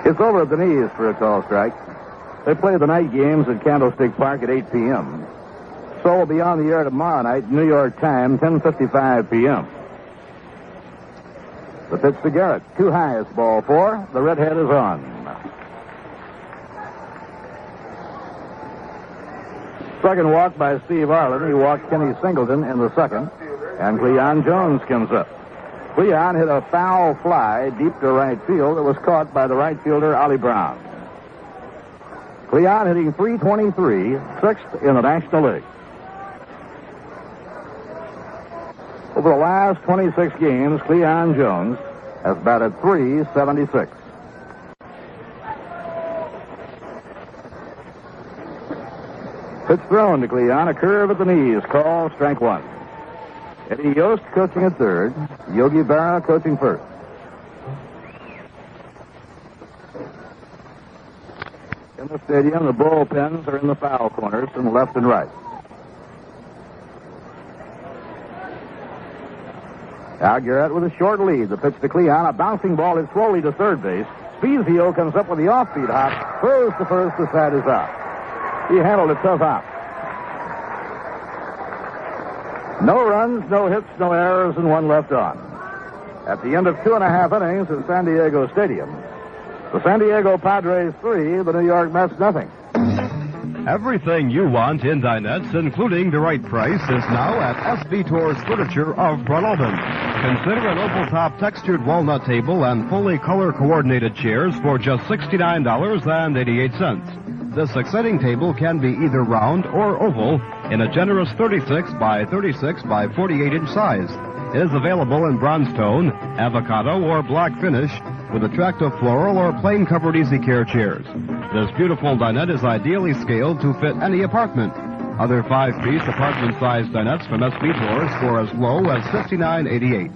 It's over at the knees for a call strike. They play the night games at Candlestick Park at 8 p.m. So we'll be on the air tomorrow night, New York time, 10:55 p.m. The pitch to Garrett. Too high, it's ball 4. The redhead is on. Second walk by Steve Arlin. He walked Kenny Singleton in the second. And Cleon Jones comes up. Cleon hit a foul fly deep to right field that was caught by the right fielder, Ollie Brown. Cleon hitting .323, 6th in the National League. Over the last 26 games, Cleon Jones has batted .376. Pitch thrown to Cleon, a curve at the knees, call strike 1. Eddie Yost coaching at third, Yogi Berra coaching first. In the stadium, the bullpens are in the foul corners from left and right. Now Garrett with a short lead. The pitch to Cleon, a bouncing ball is slowly to third base. Spezio comes up with the off-speed hop, throws to first, the side is out. He handled it tough out. No runs, no hits, no errors, and 1 left on. At the end of 2.5 innings at San Diego Stadium, the San Diego Padres 3, the New York Mets nothing. Everything you want in dinettes, including the right price, is now at S.B. Tor's Furniture of Broadalbin. Consider an oval-top textured walnut table and fully color-coordinated chairs for just $69.88. This exciting table can be either round or oval in a generous 36 by 36 by 48 inch size. It is available in bronze tone, avocado, or black finish with attractive floral or plain covered easy care chairs. This beautiful dinette is ideally scaled to fit any apartment. Other 5-piece apartment-sized dinettes from S.B. Tours for as low as $59.88.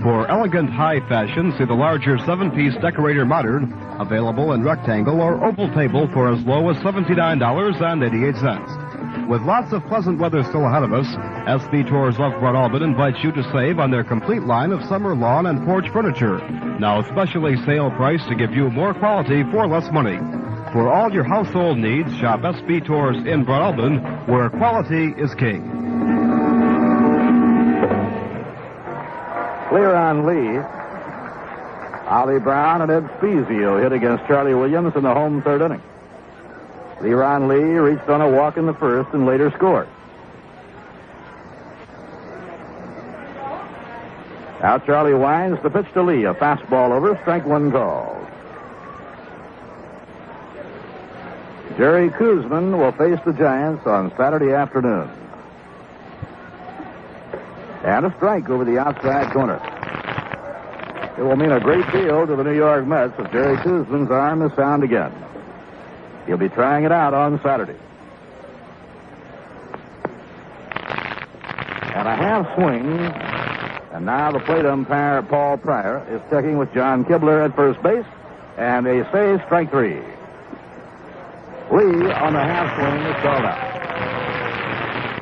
For elegant high fashion, see the larger 7-piece Decorator Modern, available in rectangle or oval table for as low as $79.88. With lots of pleasant weather still ahead of us, S.B. Tours of Broadalbin invites you to save on their complete line of summer lawn and porch furniture. Now specially sale price to give you more quality for less money. For all your household needs, shop S.B. Tours in Broadalbin, where quality is king. Clear on Lee. Ollie Brown and Ed Spezio hit against Charlie Williams in the home third inning. Leron Lee reached on a walk in the first and later scored. Now Charlie winds the pitch to Lee. A fastball over, strike 1 called. Jerry Kuzman will face the Giants on Saturday afternoon. And a strike over the outside corner. It will mean a great deal to the New York Mets if Jerry Kuzman's arm is sound again. He'll be trying it out on Saturday. And a half swing. And now the plate umpire, Paul Pryor, is checking with John Kibler at first base. And they say strike 3. Lee on the half swing is called out.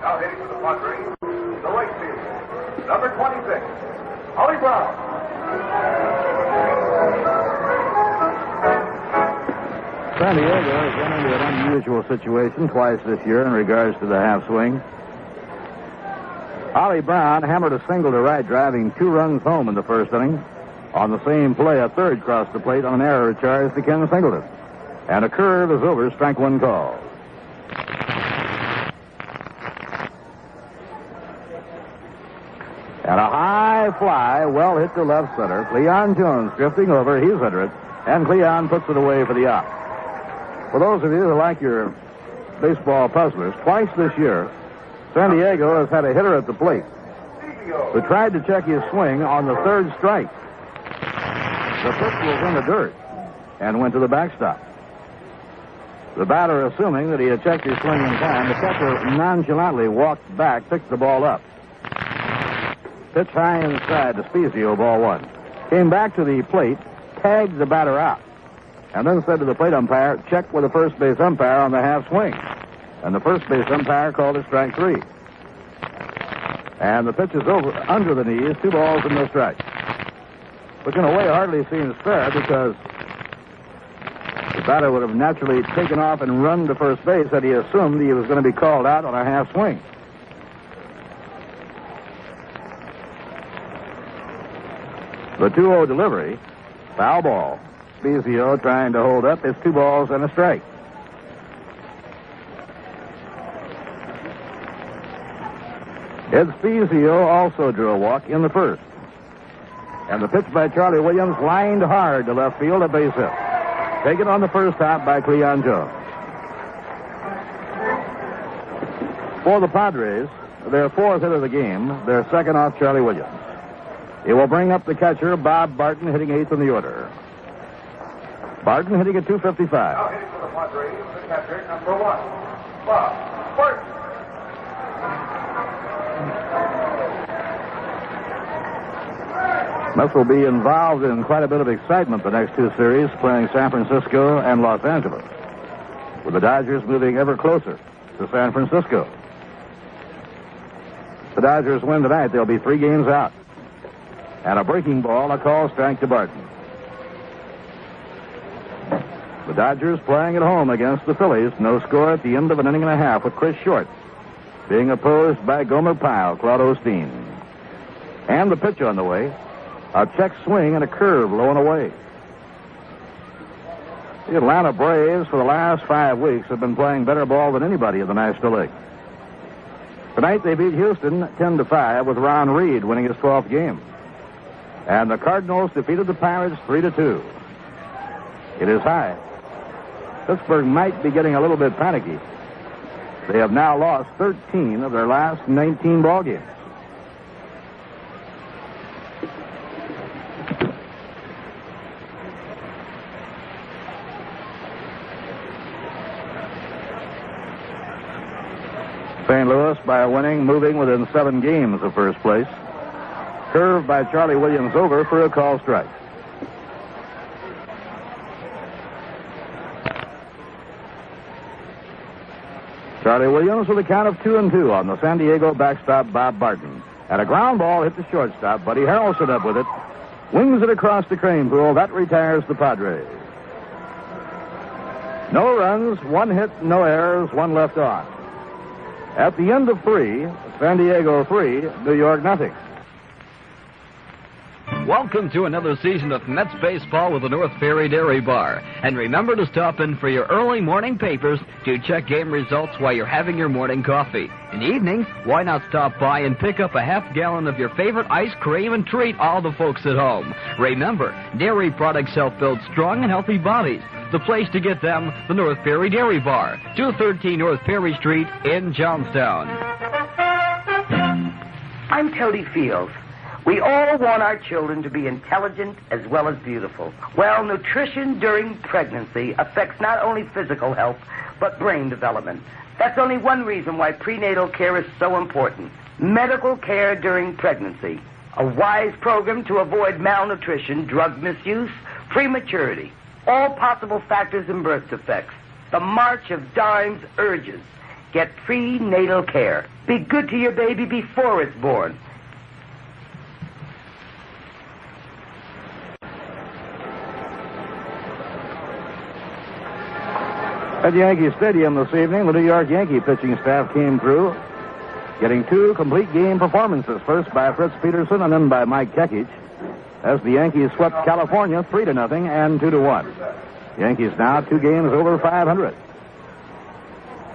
Now hitting for the Padres. number 26, Ollie Brown. San Diego has run into an unusual situation twice this year in regards to the half swing. Ollie Brown hammered a single to right, driving 2 runs home in the first inning. On the same play, a third crossed the plate on an error charge to Ken Singleton. And a curve is over, strike 1 call. And a high fly, well hit to left center. Cleon Jones drifting over, he's under it, and Cleon puts it away for the out. For those of you who like your baseball puzzlers, twice this year, San Diego has had a hitter at the plate who tried to check his swing on the third strike. The pitch was in the dirt and went to the backstop. The batter, assuming that he had checked his swing in time, the catcher nonchalantly walked back, picked the ball up. Pitch high inside to Spezio, ball 1. Came back to the plate, tagged the batter out, and then said to the plate umpire, check with the first base umpire on the half swing. And the first base umpire called it strike 3. And the pitch is over under the knees, 2 balls and no strikes. Which in a way hardly seems fair because the batter would have naturally taken off and run to first base had he assumed he was going to be called out on a half swing. The 2-0 delivery, foul ball. Spezio trying to hold up. It's 2 balls and a strike. Ed Spezio also drew a walk in the first. And the pitch by Charlie Williams lined hard to left field, a base hit. Taken on the first hop by Cleon Jones. For the Padres, their 4th hit of the game, their second off Charlie Williams. It will bring up the catcher, Bob Barton, hitting 8th in the order. Barton hitting at 255. Now hitting for the Padres, the catcher, number 1, Bob Barton. Mets will be involved in quite a bit of excitement the next 2 series, playing San Francisco and Los Angeles, with the Dodgers moving ever closer to San Francisco. If the Dodgers win tonight, they'll be 3 games out. And a breaking ball, a call strike to Barton. The Dodgers playing at home against the Phillies. No score at the end of an inning and a half with Chris Short being opposed by Gomer Pyle, Claude Osteen. And the pitch on the way. A check swing and a curve low and away. The Atlanta Braves for the last 5 weeks have been playing better ball than anybody in the National League. Tonight they beat Houston 10-5 with Ron Reed winning his 12th game. And the Cardinals defeated the Pirates 3-2. It is high. Pittsburgh might be getting a little bit panicky. They have now lost 13 of their last 19 ball games. St. Louis by winning, moving within 7 games of first place. Curved by Charlie Williams over for a call strike. Charlie Williams with a count of 2-2 on the San Diego backstop, Bob Barton. And a ground ball hit the shortstop. Buddy Harrelson up with it. Wings it across the crane pool. That retires the Padres. No runs, 1 hit, no errors, 1 left on. At the end of 3, San Diego 3, New York nothing. Welcome to another season of Mets baseball with the North Ferry Dairy Bar. And remember to stop in for your early morning papers to check game results while you're having your morning coffee. In the evening, why not stop by and pick up a half gallon of your favorite ice cream and treat all the folks at home. Remember, dairy products help build strong and healthy bodies. The place to get them, the North Ferry Dairy Bar, 213 North Ferry Street in Johnstown. I'm Toady Fields. We all want our children to be intelligent as well as beautiful. Well, nutrition during pregnancy affects not only physical health, but brain development. That's only one reason why prenatal care is so important. Medical care during pregnancy. A wise program to avoid malnutrition, drug misuse, prematurity. All possible factors in birth defects. The march of dimes urges. Get prenatal care. Be good to your baby before it's born. At Yankee Stadium this evening, the New York Yankee pitching staff came through, getting 2 complete game performances, first by Fritz Peterson and then by Mike Kekich, as the Yankees swept California 3-0 and 2-1. Yankees now 2 games over 500.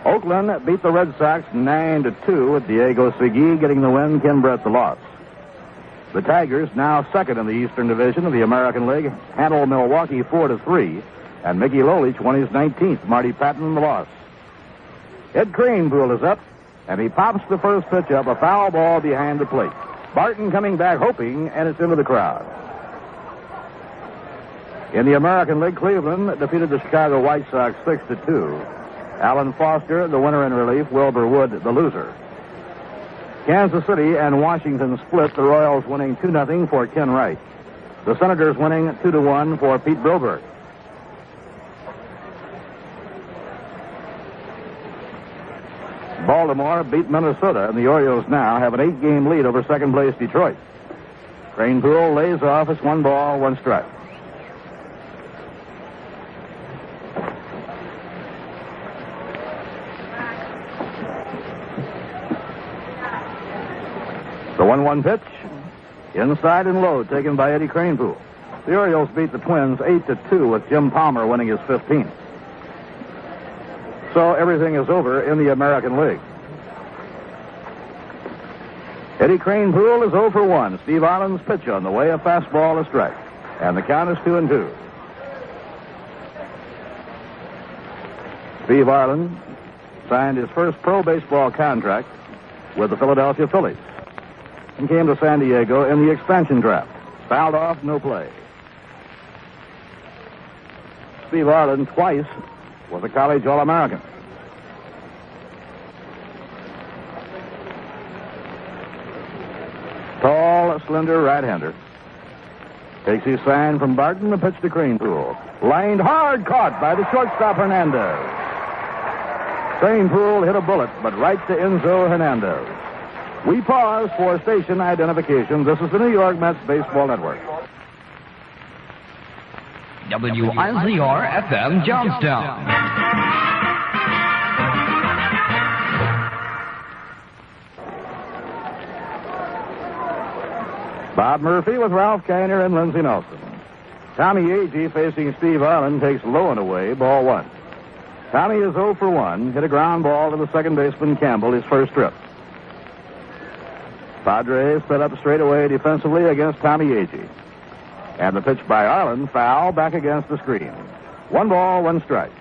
Oakland beat the Red Sox 9-2 with Diego Segui getting the win, Ken Brett the loss. The Tigers, now second in the Eastern Division of the American League, handled Milwaukee 4-3, and Mickey Lolich won his 19th. Marty Patton the loss. Ed Kranepool is up, and he pops the first pitch up, a foul ball behind the plate. Barton coming back hoping, and it's into the crowd. In the American League, Cleveland defeated the Chicago White Sox 6-2. Alan Foster, the winner in relief, Wilbur Wood, the loser. Kansas City and Washington split, the Royals winning 2-0 for Ken Wright. The Senators winning 2-1 for Pete Broberg. Baltimore beat Minnesota, and the Orioles now have an 8-game lead over second-place Detroit. Kranepool lays off. It's 1 ball, 1 strike. The 1-1 pitch, inside and low, taken by Eddie Kranepool. The Orioles beat the Twins 8-2 with Jim Palmer winning his 15th. So everything is over in the American League. Eddie Kranepool is 0 for 1. Steve Arlin's pitch on the way, a fastball, a strike. And the count is 2-2. Steve Arlin signed his first pro baseball contract with the Philadelphia Phillies and came to San Diego in the expansion draft. Fouled off, no play. Steve Arlin twice was a college All-American. Tall, slender right-hander. Takes his sign from Barton, the pitch to Kranepool. Lined hard, caught by the shortstop Hernandez. Kranepool hit a bullet, but right to Enzo Hernandez. We pause for station identification. This is the New York Mets Baseball Network. WIZR-FM Johnstown. Bob Murphy with Ralph Kiner and Lindsey Nelson. Tommy Agee facing Steve Arlin takes low and away, ball 1. Tommy is 0 for 1, hit a ground ball to the second baseman Campbell, his first trip. Padres set up straight away defensively against Tommy Agee. And the pitch by Arlin, foul, back against the screen. 1 ball, 1 strike.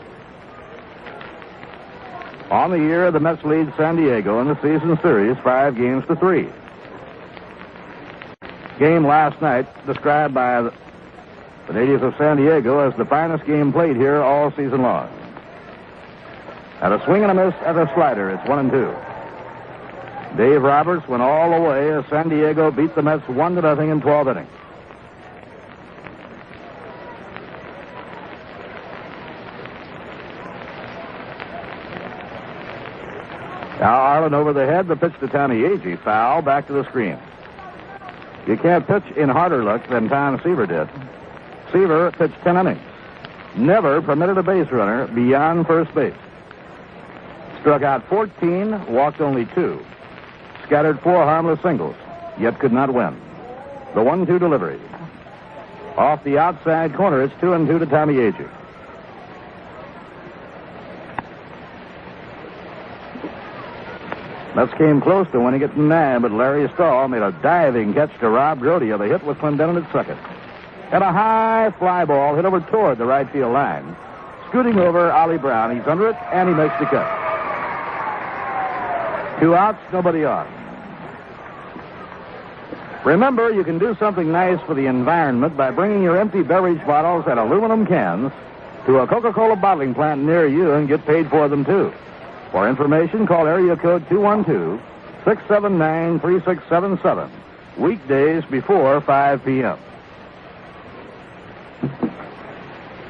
On the year, the Mets lead San Diego in the season series 5-3. Game last night described by the natives of San Diego as the finest game played here all season long. At a swing and a miss at a slider, it's 1-2. Dave Roberts went all the way as San Diego beat the Mets 1-0 in 12 innings. Now Arlin over the head, the pitch to Tommy Agee, foul, back to the screen. You can't pitch in harder luck than Tom Seaver did. Seaver pitched 10 innings. Never permitted a base runner beyond first base. Struck out 14, walked only 2. Scattered 4 harmless singles, yet could not win. The 1-2 delivery. Off the outside corner, it's 2-2 to Tommy Agee. Mets came close to winning it in 9, but Larry Stahl made a diving catch to rob Grody of the hit with Clendenin at second. And a high fly ball hit over toward the right field line. Scooting over Ollie Brown. He's under it, and he makes the catch. 2 outs, nobody on. Remember, you can do something nice for the environment by bringing your empty beverage bottles and aluminum cans to a Coca-Cola bottling plant near you and get paid for them, too. For information, call area code 212-679-3677. Weekdays before 5 p.m.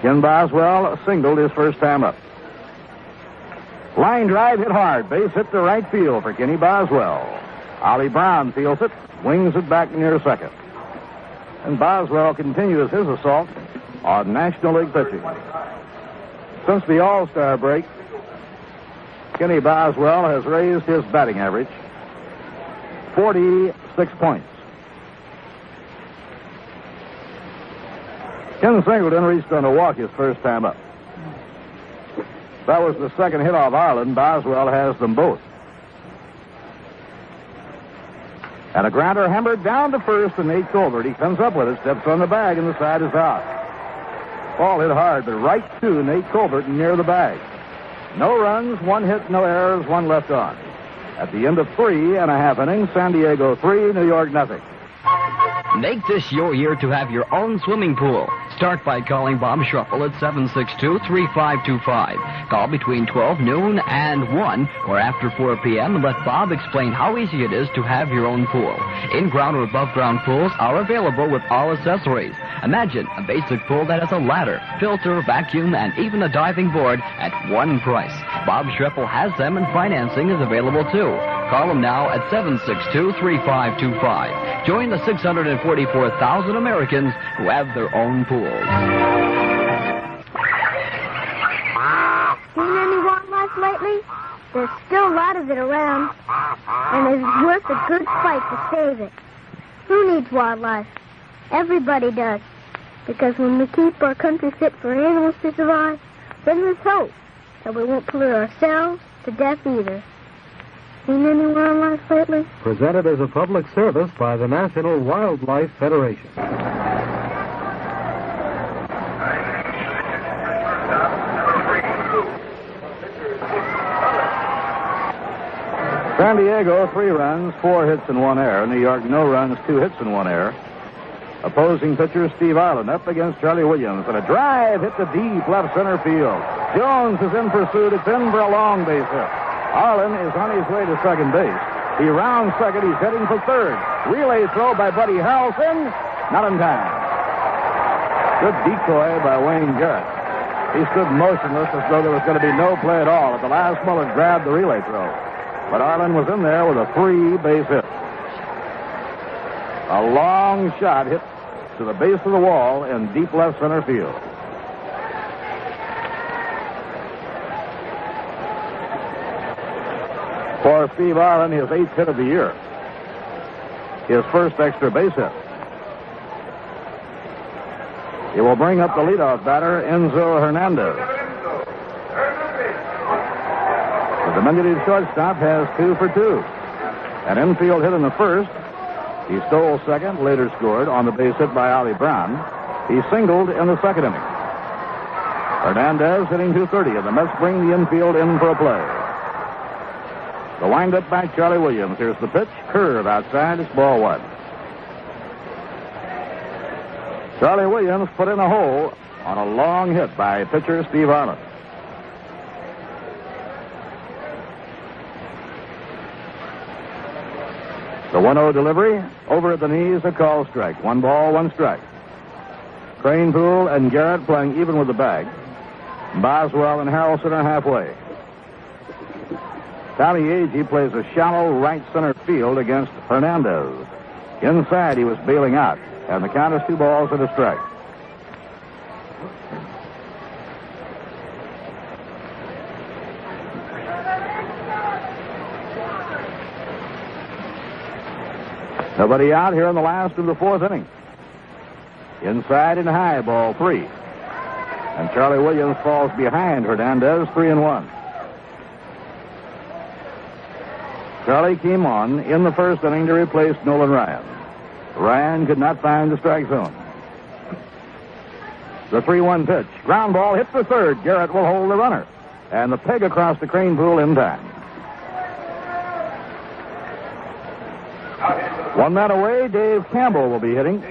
Ken Boswell singled his first time up. Line drive hit hard. Base hit to right field for Kenny Boswell. Ollie Brown fields it, wings it back near second. And Boswell continues his assault on National League pitching. Since the All-Star break, Kenny Boswell has raised his batting average 46 points. Ken Singleton reached on a walk his first time up. That was the second hit off Arlin. Boswell has them both. And a grounder hammered down to first, and Nate Colbert, he comes up with it, steps on the bag, and the side is out. Ball hit hard, but right to Nate Colbert near the bag. No runs, one hit, no errors, one left on. At the end of 3.5 innings, San Diego 3, New York nothing. Make this your year to have your own swimming pool. Start by calling Bob Schruffel at 762-3525. Call between 12 noon and 1 or after 4 p.m. and let Bob explain how easy it is to have your own pool. In-ground or above-ground pools are available with all accessories. Imagine a basic pool that has a ladder, filter, vacuum, and even a diving board at one price. Bob Schruffel has them, and financing is available too. Call him now at 762-3525. Join the 644,000 Americans who have their own pools. Seen any wildlife lately? There's still a lot of it around, and it's worth a good fight to save it. Who needs wildlife? Everybody does. Because when we keep our country fit for animals to survive, then there's hope that we won't pollute ourselves to death either. Seen any wildlife lately? Presented as a public service by the National Wildlife Federation. San Diego, 3 runs, 4 hits and 1 error. New York, no runs, 2 hits and 1 error. Opposing pitcher Steve Arlin up against Charlie Williams, and a drive hit to deep left center field. Jones is in pursuit. It's in for a long base hit. Arlin is on his way to second base. He rounds second. He's heading for third. Relay throw by Buddy Harrelson. Not in time. Good decoy by Wayne Garrett. He stood motionless as though there was going to be no play at all. At the last moment, grabbed the relay throw. But Arlin was in there with a 3-base hit. A long shot hit to the base of the wall in deep left center field. For Steve Arlin, his 8th hit of the year. His first extra base hit. He will bring up the leadoff batter, Enzo Hernandez. The diminutive shortstop has 2 for 2. An infield hit in the first. He stole second, later scored on the base hit by Ollie Brown. He singled in the second inning. Hernandez hitting .230, and the Mets bring the infield in for a play. The windup by Charlie Williams. Here's the pitch. Curve outside. It's ball 1. Charlie Williams put in a hole on a long hit by pitcher Steve Arlin. The 1-0 delivery. Over at the knees, a call strike. 1 ball, 1 strike. Cranepool and Garrett playing even with the bag. Boswell and Harrelson are halfway. Tommy Agee plays a shallow right center field against Hernandez. Inside, he was bailing out, and the count is 2 balls and a strike. Nobody out here in the last of the 4th inning. Inside and high, ball 3. And Charlie Williams falls behind Hernandez, 3-1. Charlie came on in the first inning to replace Nolan Ryan. Ryan could not find the strike zone. The 3-1 pitch. Ground ball hit the third. Garrett will hold the runner. And the peg across the Cranepool in time. 1 man away, Dave Campbell will be hitting.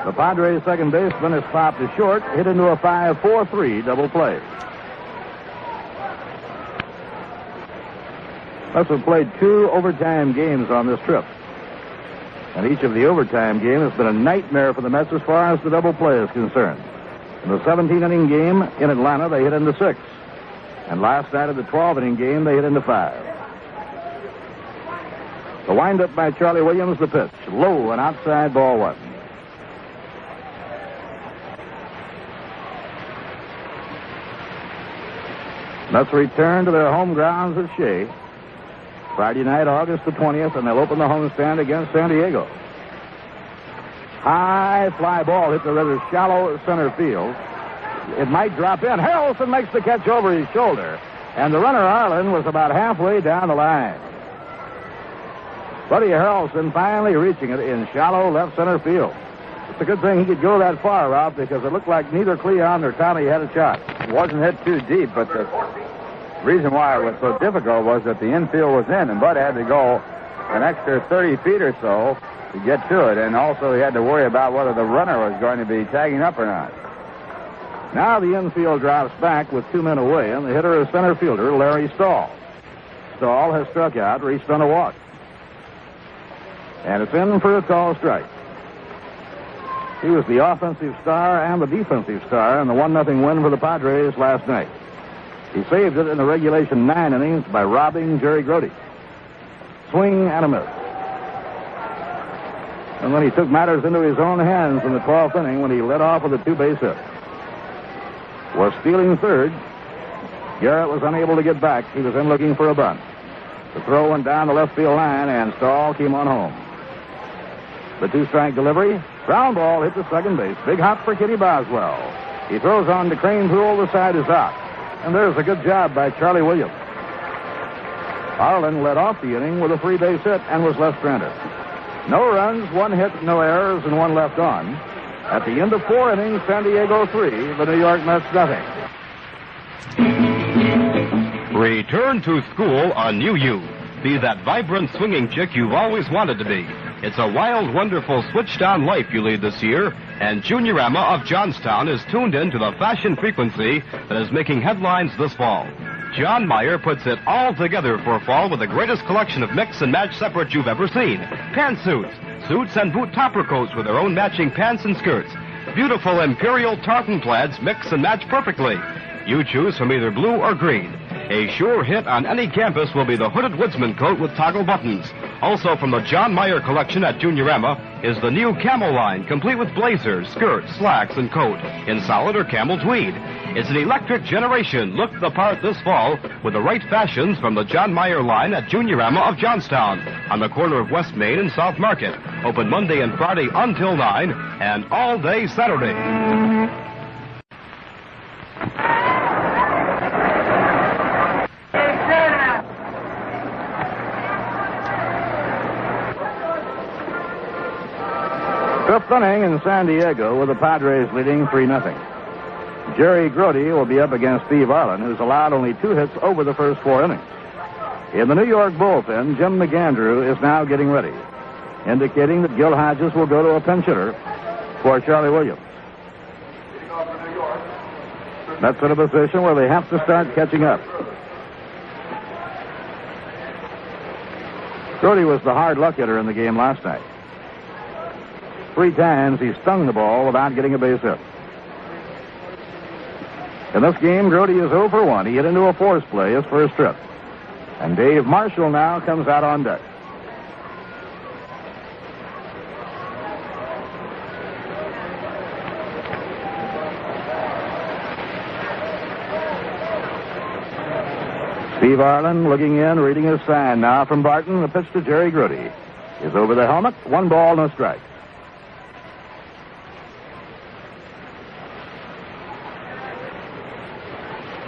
The Padres second baseman is popped to short, hit into a 5-4-3 double play. Mets have played 2 overtime games on this trip. And each of the overtime games has been a nightmare for the Mets as far as the double play is concerned. In the 17-inning game in Atlanta, they hit into 6. And last night of the 12-inning game, they hit into 5. The windup by Charlie Williams, the pitch. Low and outside, ball 1. Let's return to their home grounds at Shea. Friday night, August the 20th, and they'll open the homestand against San Diego. High fly ball hit the rather shallow center field. It might drop in. Harrelson makes the catch over his shoulder, and the runner, Arlin, was about halfway down the line. Buddy Harrelson finally reaching it in shallow left center field. It's a good thing he could go that far, Rob, because it looked like neither Cleon nor Tommy had a shot. It wasn't hit too deep, but the reason why it was so difficult was that the infield was in, and Bud had to go an extra 30 feet or so to get to it, and also he had to worry about whether the runner was going to be tagging up or not. Now the infield drops back with 2 men away, and the hitter is center fielder Larry Stahl. Stahl has struck out, reached on a walk. And it's in for a call strike. He was the offensive star and the defensive star in the 1-0 win for the Padres last night. He saved it in the regulation 9 innings by robbing Jerry Grody. Swing and a miss. And then he took matters into his own hands in the 12th inning when he led off with a 2-base hit. Was stealing third. Garrett was unable to get back. He was in looking for a bunt. The throw went down the left field line, and Stahl came on home. The 2-strike delivery. Ground ball hit the second base. Big hop for Kitty Boswell. He throws on to Crane Poole. The side is out. And there's a good job by Charlie Williams. Arlin led off the inning with a 3-base hit and was left stranded. No runs, 1 hit, no errors, and 1 left on. At the end of 4 innings, San Diego 3, the New York Mets nothing. Return to school a new you. Be that vibrant, swinging chick you've always wanted to be. It's a wild, wonderful, switched-on life you lead this year, and Juniorama of Johnstown is tuned in to the fashion frequency that is making headlines this fall. John Mayer puts it all together for fall with the greatest collection of mix and match separates you've ever seen. Pantsuits, suits, and boot topper coats with their own matching pants and skirts. Beautiful imperial tartan plaids mix and match perfectly. You choose from either blue or green. A sure hit on any campus will be the hooded woodsman coat with toggle buttons. Also from the John Mayer collection at Juniorama is the new Camel line, complete with blazers, skirts, slacks, and coat in solid or camel tweed. It's an electric generation. Look the part this fall with the right fashions from the John Mayer line at Juniorama of Johnstown on the corner of West Main and South Market. Open Monday and Friday until 9 and all day Saturday. Fifth inning in San Diego with the Padres leading 3-0. Jerry Grody will be up against Steve Arlin, who's allowed only 2 hits over the first 4 innings. In the New York bullpen, Jim McAndrew is now getting ready, indicating that Gil Hodges will go to a pinch hitter for Charlie Williams. That's in a position where they have to start catching up. Grody was the hard luck hitter in the game last night. 3 times he stung the ball without getting a base hit. In this game, Grody is 0 for 1. He hit into a force play his first trip. And Dave Marshall now comes out on deck. Steve Arlin looking in, reading his sign now from Barton. The pitch to Jerry Grody is over the helmet. 1 ball, no strike.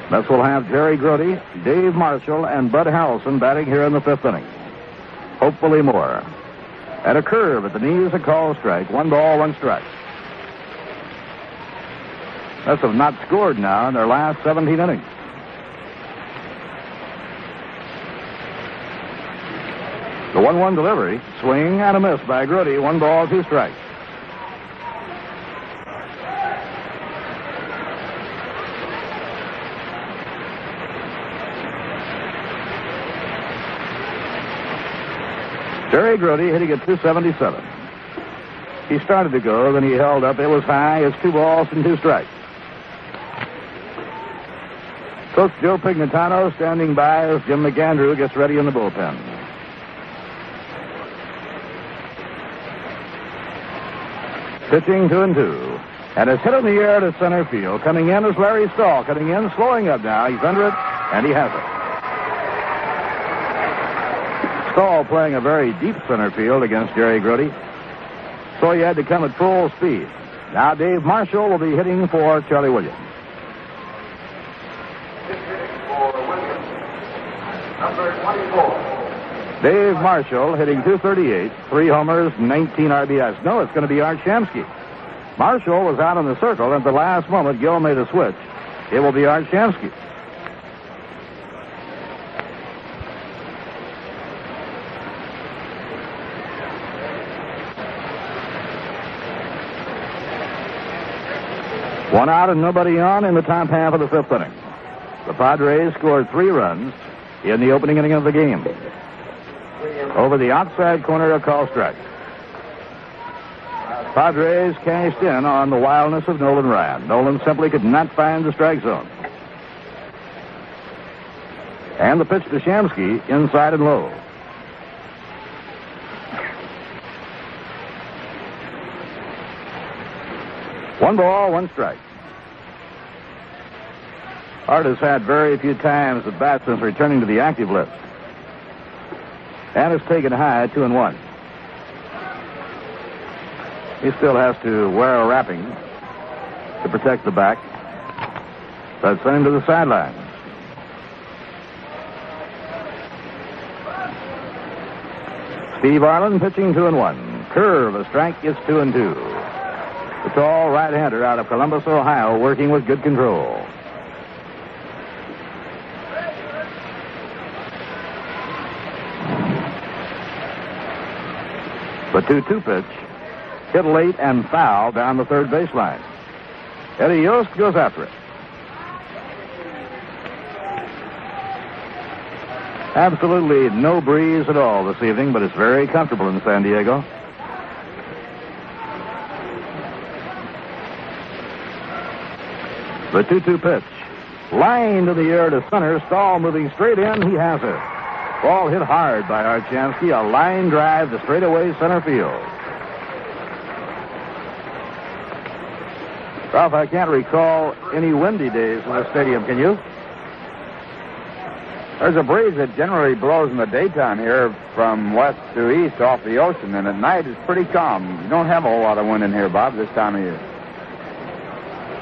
Mets will have Jerry Grody, Dave Marshall, and Bud Harrelson batting here in the 5th inning. Hopefully more. At a curve at the knees, a call strike. 1 ball, 1 strike. Mets have not scored now in their last 17 innings. The 1-1 delivery, swing and a miss by Grody. 1 ball, 2 strikes. Jerry Grody hitting at 277. He started to go, then he held up. It was high. It's 2 balls and 2 strikes. Coach Joe Pignatano standing by as Jim McAndrew gets ready in the bullpen. Pitching 2-2. And it's hit in the air to center field. Coming in is Larry Stahl. Coming in, slowing up now. He's under it. and he has it. Stahl playing a very deep center field against Jerry Grody, so he had to come at full speed. Now Dave Marshall will be hitting for Charlie Williams. Number 24. Dave Marshall hitting .238, 3 homers, 19 RBIs. No, it's going to be Art Shamsky. Marshall was out in the circle, and at the last moment, Gil made a switch. It will be Art Shamsky. One out and nobody on in the top half of the 5th inning. The Padres scored 3 runs in the opening inning of the game. Over the outside corner, a call strike. Padres cashed in on the wildness of Nolan Ryan. Nolan simply could not find the strike zone. And the pitch to Shamsky, inside and low. One ball, one strike. Art has had very few times at bat since returning to the active list. And has taken high 2-1. He still has to wear a wrapping to protect the back. That sent him to the sideline. Steve Arlin pitching 2-1. Curve, a strike, it's 2-2. The tall right-hander out of Columbus, Ohio, working with good control. The 2-2 pitch hit late and foul down the third baseline. Eddie Yost goes after it. Absolutely no breeze at all this evening, but it's very comfortable in San Diego. The 2-2 pitch. Line to the air to center. Stahl moving straight in. He has it. Ball hit hard by Art Shamsky. A line drive to straightaway center field. Ralph, I can't recall any windy days in the stadium. Can you? There's a breeze that generally blows in the daytime here from west to east off the ocean, and at night it's pretty calm. You don't have a whole lot of wind in here, Bob, this time of year.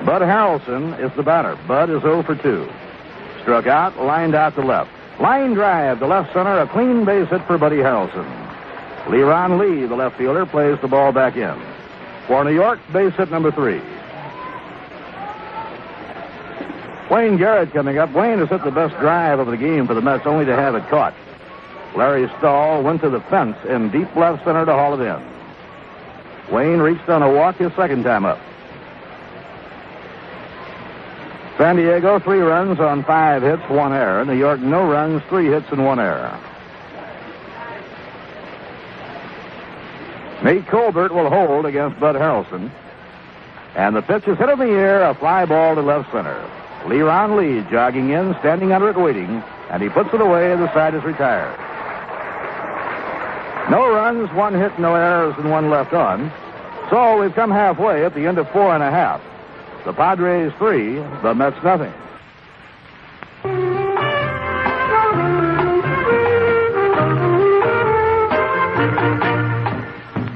Bud Harrelson is the batter. Bud is 0 for 2. Struck out, lined out to left. Line drive to left center, a clean base hit for Buddy Harrelson. Leron Lee, the left fielder, plays the ball back in. For New York, base hit number 3. Wayne Garrett coming up. Wayne has hit the best drive of the game for the Mets, only to have it caught. Larry Stahl went to the fence in deep left center to haul it in. Wayne reached on a walk his second time up. San Diego, 3 runs on 5 hits, 1 error. New York, no runs, 3 hits, and 1 error. Nate Colbert will hold against Bud Harrelson. And the pitch is hit in the air, a fly ball to left center. Leron Lee jogging in, standing under it waiting, and he puts it away, and the side is retired. No runs, 1 hit, no errors, and 1 left on. So we've come halfway at the end of 4 1/2. The Padres 3, the Mets nothing.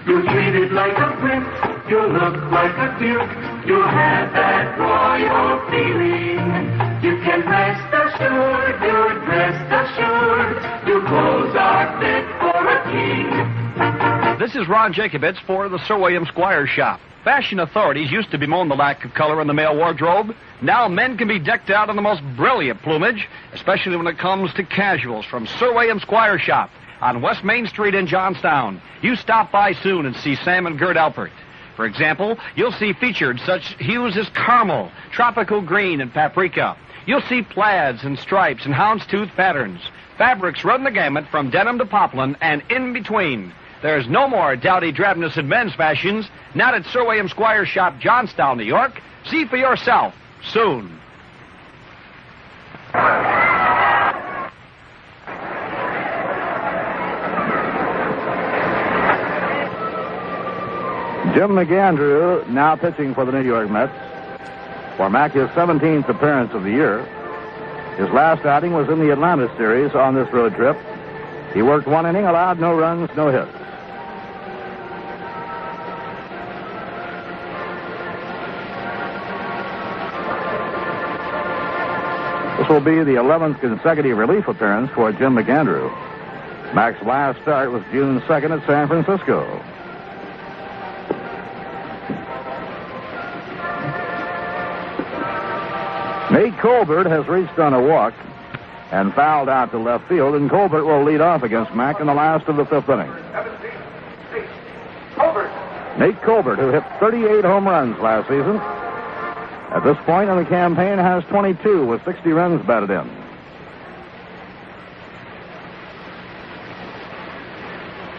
You're treated like a prince, you look like a duke, you have that royal feeling. You can rest assured, you're dressed assured, your clothes are fit for a king. This is Ron Jacobitz for the Sir William Squire Shop. Fashion authorities used to bemoan the lack of color in the male wardrobe. Now men can be decked out in the most brilliant plumage, especially when it comes to casuals, from Sir William Squire Shop on West Main Street in Johnstown. You stop by soon and see Sam and Gert Alpert. For example, you'll see featured such hues as caramel, tropical green, and paprika. You'll see plaids and stripes and houndstooth patterns. Fabrics run the gamut from denim to poplin and in between. There's no more dowdy drabness in men's fashions, not at Sir William Squire Shop, Johnstown, New York. See for yourself soon. Jim McAndrew now pitching for the New York Mets. For Mack, his 17th appearance of the year. His last outing was in the Atlanta series on this road trip. He worked 1 inning, allowed no runs, no hits. This will be the 11th consecutive relief appearance for Jim McAndrew. Mac's last start was June 2nd at San Francisco. Nate Colbert has reached on a walk and fouled out to left field, and Colbert will lead off against Mac in the last of the 5th inning. Nate Colbert, who hit 38 home runs last season, at this point in the campaign has 22 with 60 runs batted in.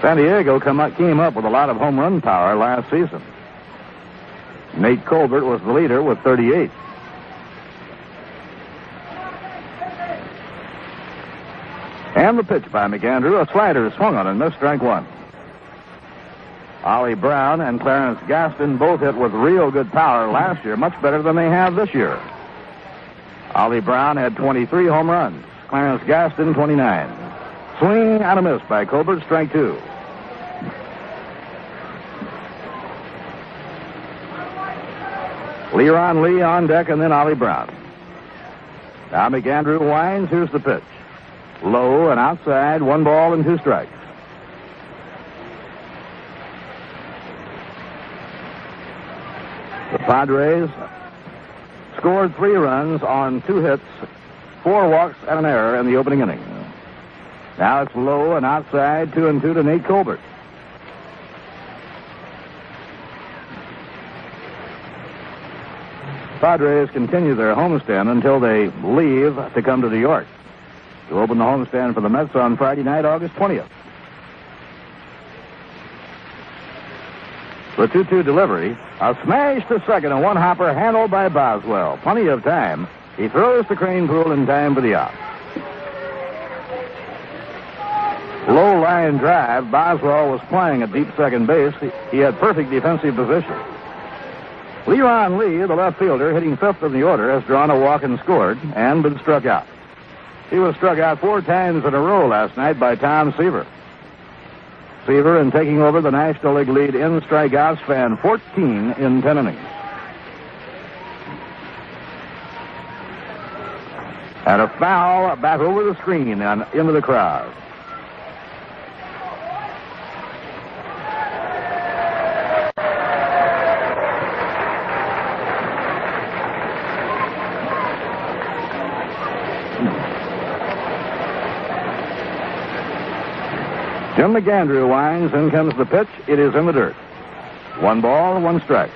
San Diego came up with a lot of home run power last season. Nate Colbert was the leader with 38. And the pitch by McAndrew, a slider swung on and missed, strike 1. Ollie Brown and Clarence Gaston both hit with real good power last year, much better than they have this year. Ollie Brown had 23 home runs, Clarence Gaston 29. Swing and a miss by Colbert, strike 2. Leron Lee on deck, and then Ollie Brown. Now McAndrew winds. Here's the pitch. Low and outside, 1 ball and 2 strikes. The Padres scored 3 runs on 2 hits, 4 walks, and an error in the opening inning. Now it's low and outside, 2-2 to Nate Colbert. Padres continue their homestand until they leave to come to New York to open the homestand for the Mets on Friday night, August 20th. The 2-2 delivery, a smash to second, and 1 hopper handled by Boswell. Plenty of time. He throws to Crane Poole in time for the out. Low line drive. Boswell was playing at deep second base. He had perfect defensive position. Leron Lee, the left fielder, hitting 5th in the order, has drawn a walk and scored and been struck out. He was struck out 4 times in a row last night by Tom Seaver. Seaver, in taking over the National League lead in strikeouts, fan 14 in 10 innings. And a foul back over the screen and into the crowd. Jim McAndrew winds. In comes the pitch. It is in the dirt. 1 ball, 1 strike.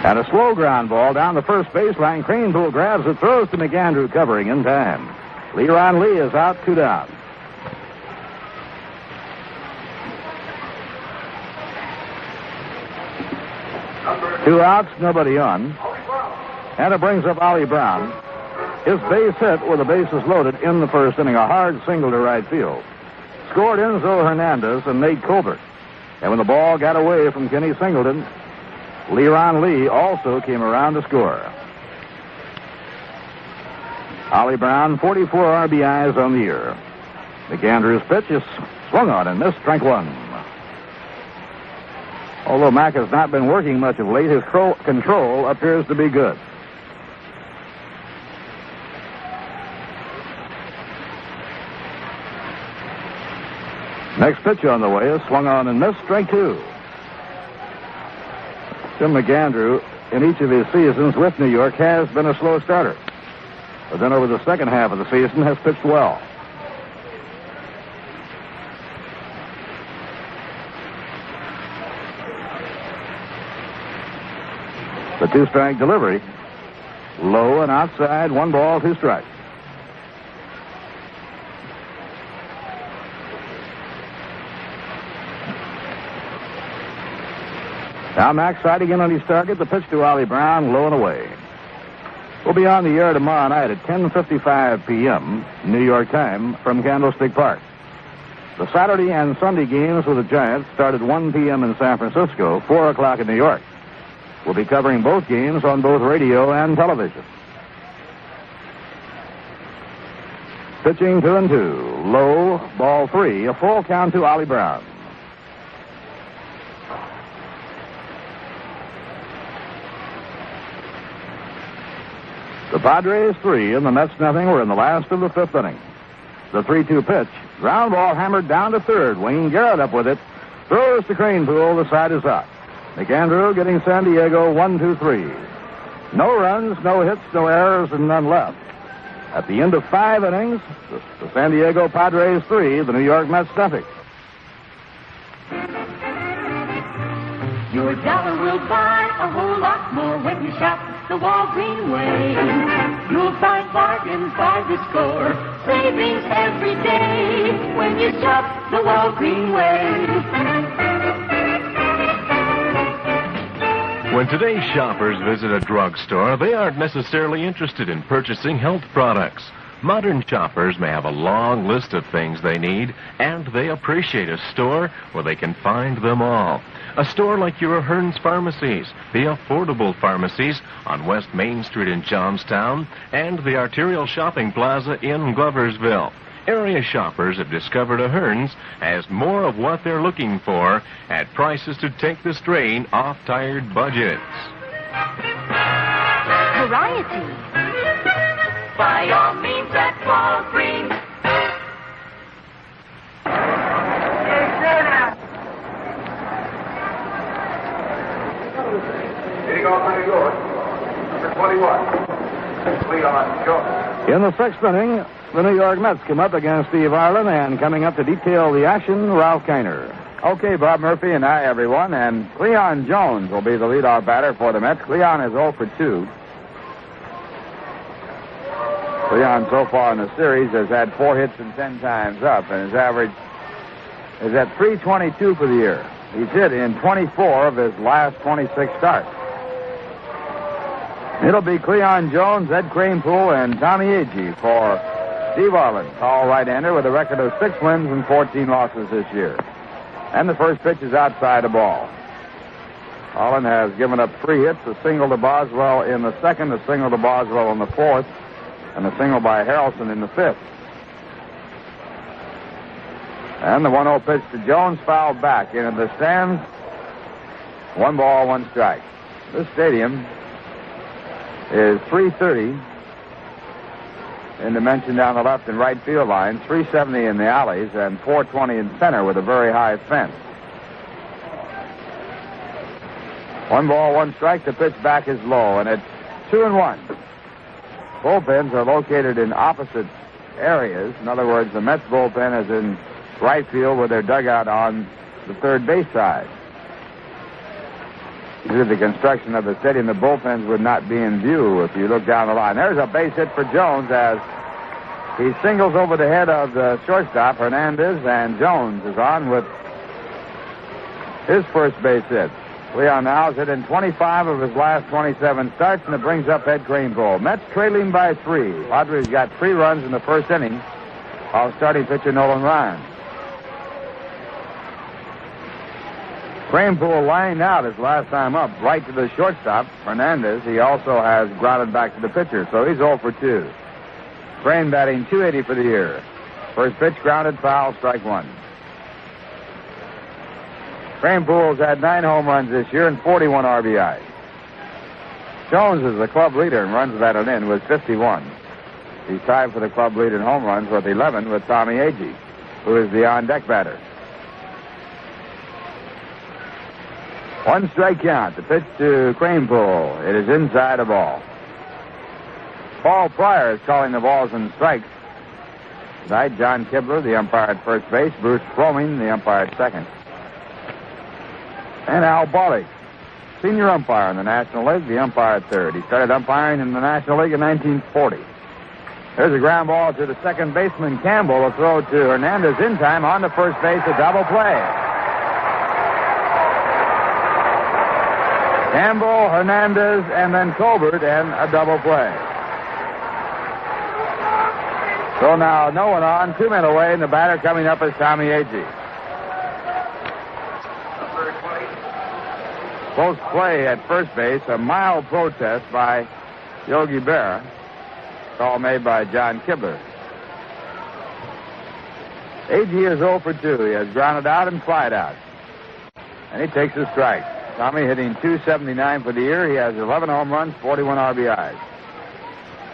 And a slow ground ball down the first baseline. Crane Poole grabs it, throws to McAndrew, covering in time. Leron Lee is out, 2 down. Two outs, nobody on. And it brings up Ollie Brown. His base hit with the bases loaded in the 1st inning, a hard single to right field. Scored Enzo Hernandez and Nate Colbert. And when the ball got away from Kenny Singleton, Leron Lee also came around to score. Ollie Brown, 44 RBIs on the year. McAndrew's pitch is swung on and missed, strike 1. Although Mac has not been working much of late, his control appears to be good. Next pitch on the way is swung on and missed, strike 2. Jim McAndrew, in each of his seasons with New York, has been a slow starter. But then over the second half of the season has pitched well. The 2-strike delivery. Low and outside, 1 ball, 2 strikes. Now Mac sighting in on his target. The pitch to Ollie Brown, low and away. will be on the air tomorrow night at 10:55 p.m. New York time from Candlestick Park. The Saturday and Sunday games with the Giants start at 1 p.m. in San Francisco, 4 o'clock in New York. We'll be covering both games on both radio and television. Pitching 2-2. Low, ball 3. A full count to Ollie Brown. The Padres 3 and the Mets nothing. We're in the last of the fifth inning. The 3-2 pitch. Ground ball hammered down to third. Wayne Garrett up with it. Throws to Cranepool. The side is out. McAndrew getting San Diego 1-2-3. No runs, no hits, no errors, and none left. At the end of 5 innings, the San Diego Padres 3, the New York Mets nothing. Your dollar will buy a whole lot more when you shop the Walgreen way. You'll find bargains by the score, savings every day when you shop the Walgreen way. When today's shoppers visit a drugstore, they aren't necessarily interested in purchasing health products. Modern shoppers may have a long list of things they need, and they appreciate a store where they can find them all. A store like your Hearns Pharmacies, the affordable pharmacies on West Main Street in Johnstown, and the Arterial Shopping Plaza in Gloversville. Area shoppers have discovered a Hearns has more of what they're looking for at prices to take the strain off tired budgets. Variety. By all means at Walgreens. Hitting off for New York, number 21, Leon Jones. In the sixth inning, the New York Mets come up against Steve Arlin, and coming up to detail the action, Ralph Kiner. Okay, Bob Murphy, and hi, everyone. And Cleon Jones will be the leadoff batter for the Mets. Cleon is 0 for 2. Cleon, so far in the series, has had 4 hits and 10 times up, and his average is at .322 for the year. He's hit in 24 of his last 26 starts. It'll be Cleon Jones, Ed Cranepool, and Tommy Agee for Steve Arlin, tall right-hander with a record of 6 wins and 14 losses this year. And the first pitch is outside the ball. Arlin has given up 3 hits, a single to Boswell in the second, a single to Boswell in the fourth, and a single by Harrelson in the fifth. And the 1-0 pitch to Jones, fouled back into the stands. 1 ball, 1 strike. This stadium is 330 in dimension down the left and right field line, 370 in the alleys, and 420 in center with a very high fence. 1 ball, 1 strike. The pitch back is low, and it's 2-1. Bullpens are located in opposite areas. In other words, the Mets bullpen is in right field with their dugout on the third base side. Due to the construction of the stadium, the bullpens would not be in view if you look down the line. There's a base hit for Jones as he singles over the head of the shortstop, Hernandez, and Jones is on with his first base hit. Leon now has hit in 25 of his last 27 starts, and it brings up Ed Cranepool. Mets trailing by 3. Padres got 3 runs in the first inning of starting pitcher Nolan Ryan. Cranepool lining out his last time up, right to the shortstop, Hernandez. He also has grounded back to the pitcher, so he's 0 for 2. Crane batting .280 for the year. First pitch grounded, foul, strike 1. Cranepool's had 9 home runs this year and 41 RBIs. Jones is the club leader in runs batted in with 51. He's tied for the club lead in home runs with 11 with Tommy Agee, who is the on-deck batter. 1 strike count. The pitch to Cranepool. It is inside the ball. Paul Pryor is calling the balls and strikes. Tonight, John Kibler, the umpire at first base. Bruce Fromming, the umpire at second. And Al Bollig, senior umpire in the National League, the umpire at third. He started umpiring in the National League in 1940. There's a ground ball to the second baseman, Campbell. A throw to Hernandez in time on to first base, a double play. Campbell, Hernandez, and then Colbert, and a double play. So now no one on, 2 men away, and the batter coming up is Tommy Agee. Close play at first base, a mild protest by Yogi Berra. Call made by John Kibler. Agee is 0 for 2. He has grounded out and flied out. And he takes a strike. Tommy hitting .279 for the year. He has 11 home runs, 41 RBIs.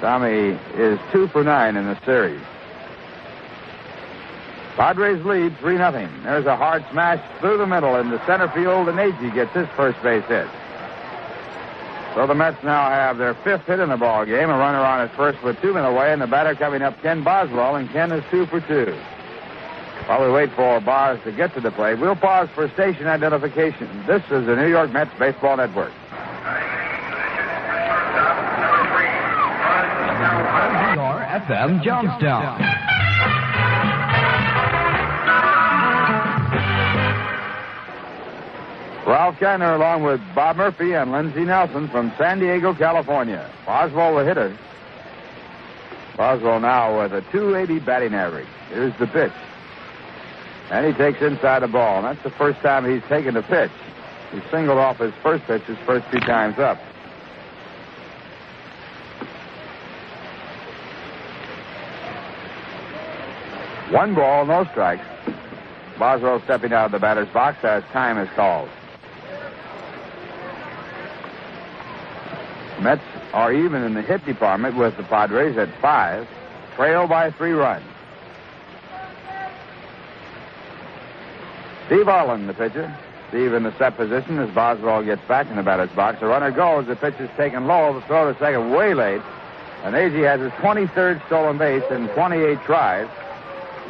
Tommy is 2 for 9 in the series. Padres lead 3-0. There's a hard smash through the middle into center field, and Agee gets his first base hit. So the Mets now have their 5th hit in the ball game. A runner on at first with 2 men away, and the batter coming up, Ken Boswell, and Ken is 2 for 2. While we wait for Bars to get to the plate, we'll pause for station identification. This is the New York Mets Baseball Network. FM Johnstown. Ralph Kiner along with Bob Murphy and Lindsey Nelson from San Diego, California. Boswell the hitter. Boswell now with a .280 batting average. Here's the pitch. And he takes inside the ball. And that's the first time he's taken a pitch. He singled off his first pitch his first 2 times up. One ball, no strikes. Boswell stepping out of the batter's box as time is called. Mets are even in the hit department with the Padres at 5, trailed by 3 runs. Steve Arlin, the pitcher. Steve in the set position as Boswell gets back in the batter's box. The runner goes. The pitch is taken low. The throw to second way late. And Agee has his 23rd stolen base in 28 tries.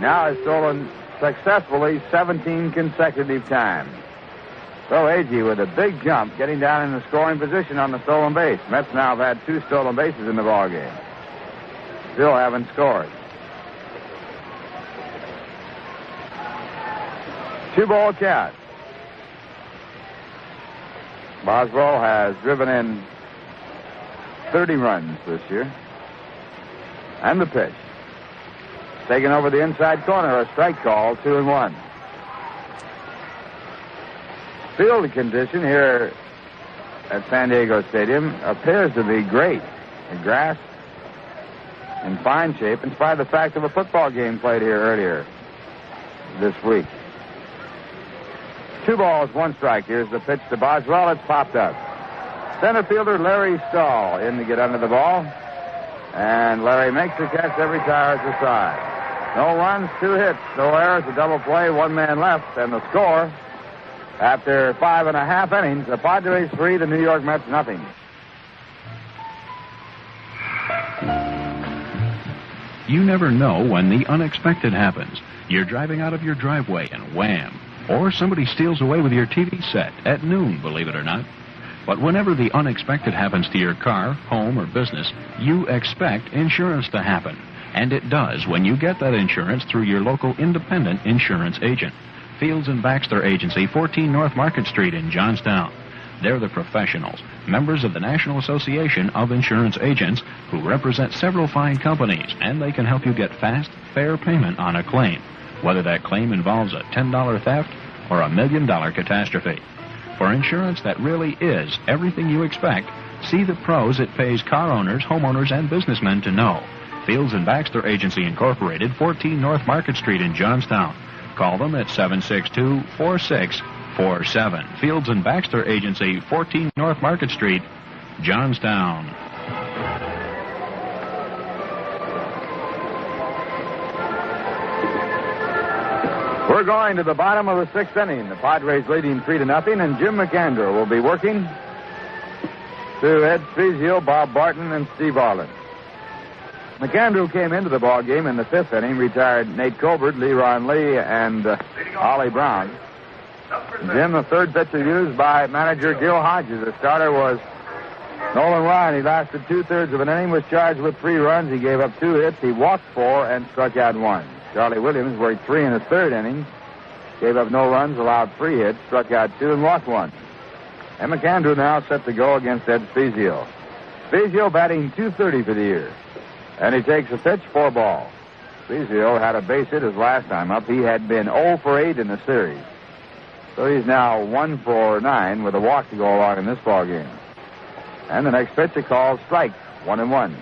Now has stolen successfully 17 consecutive times. So Agee with a big jump getting down in the scoring position on the stolen base. Mets now have had 2 stolen bases in the ballgame. Still haven't scored. 2-ball count. Boswell has driven in 30 runs this year. And the pitch. Taken over the inside corner, a strike call, 2-1. Field condition here at San Diego Stadium appears to be great. The grass in fine shape in spite of the fact of a football game played here earlier this week. 2 balls, 1 strike. Here's the pitch to Boswell. It's popped up. Center fielder Larry Stahl in to get under the ball. And Larry makes the catch every time it's aside. No runs, 2 hits, no errors, a double play, 1 man left, and the score after 5.5 innings, the Padres 3, the New York Mets nothing. You never know when the unexpected happens. You're driving out of your driveway and wham. Or somebody steals away with your TV set at noon, believe it or not. But whenever the unexpected happens to your car, home, or business, you expect insurance to happen. And it does when you get that insurance through your local independent insurance agent. Fields & Baxter Agency, 14 North Market Street in Johnstown. They're the professionals, members of the National Association of Insurance Agents, who represent several fine companies, and they can help you get fast, fair payment on a claim, whether that claim involves a $10 theft or a $1 million catastrophe. For insurance that really is everything you expect, see the pros it pays car owners, homeowners, and businessmen to know. Fields & Baxter Agency Incorporated, 14 North Market Street in Johnstown. Call them at 762-4647. Fields & Baxter Agency, 14 North Market Street, Johnstown. We're going to the bottom of the 6th inning. The Padres leading 3-0, and Jim McAndrew will be working to Ed Spezio, Bob Barton, and Steve Arlin. McAndrew came into the ball game in the 5th inning, retired Nate Colbert, Leron Lee, and Ollie Brown. Jim, the 3rd pitcher used by manager Gil Hodges. The starter was Nolan Ryan. He lasted 2/3 of an inning, was charged with 3 runs. He gave up 2 hits. He walked 4 and struck out 1. Charlie Williams worked 3 in the 3rd inning, gave up no runs, allowed 3 hits, struck out 2, and walked 1. And McAndrew now set to go against Ed Spezio. Spezio batting .230 for the year. And he takes a pitch, 4 ball. Bezio had a base hit his last time up. He had been 0 for 8 in the series. So he's now 1 for 9 with a walk to go along in this ball game. And the next pitch is called strike, 1-1.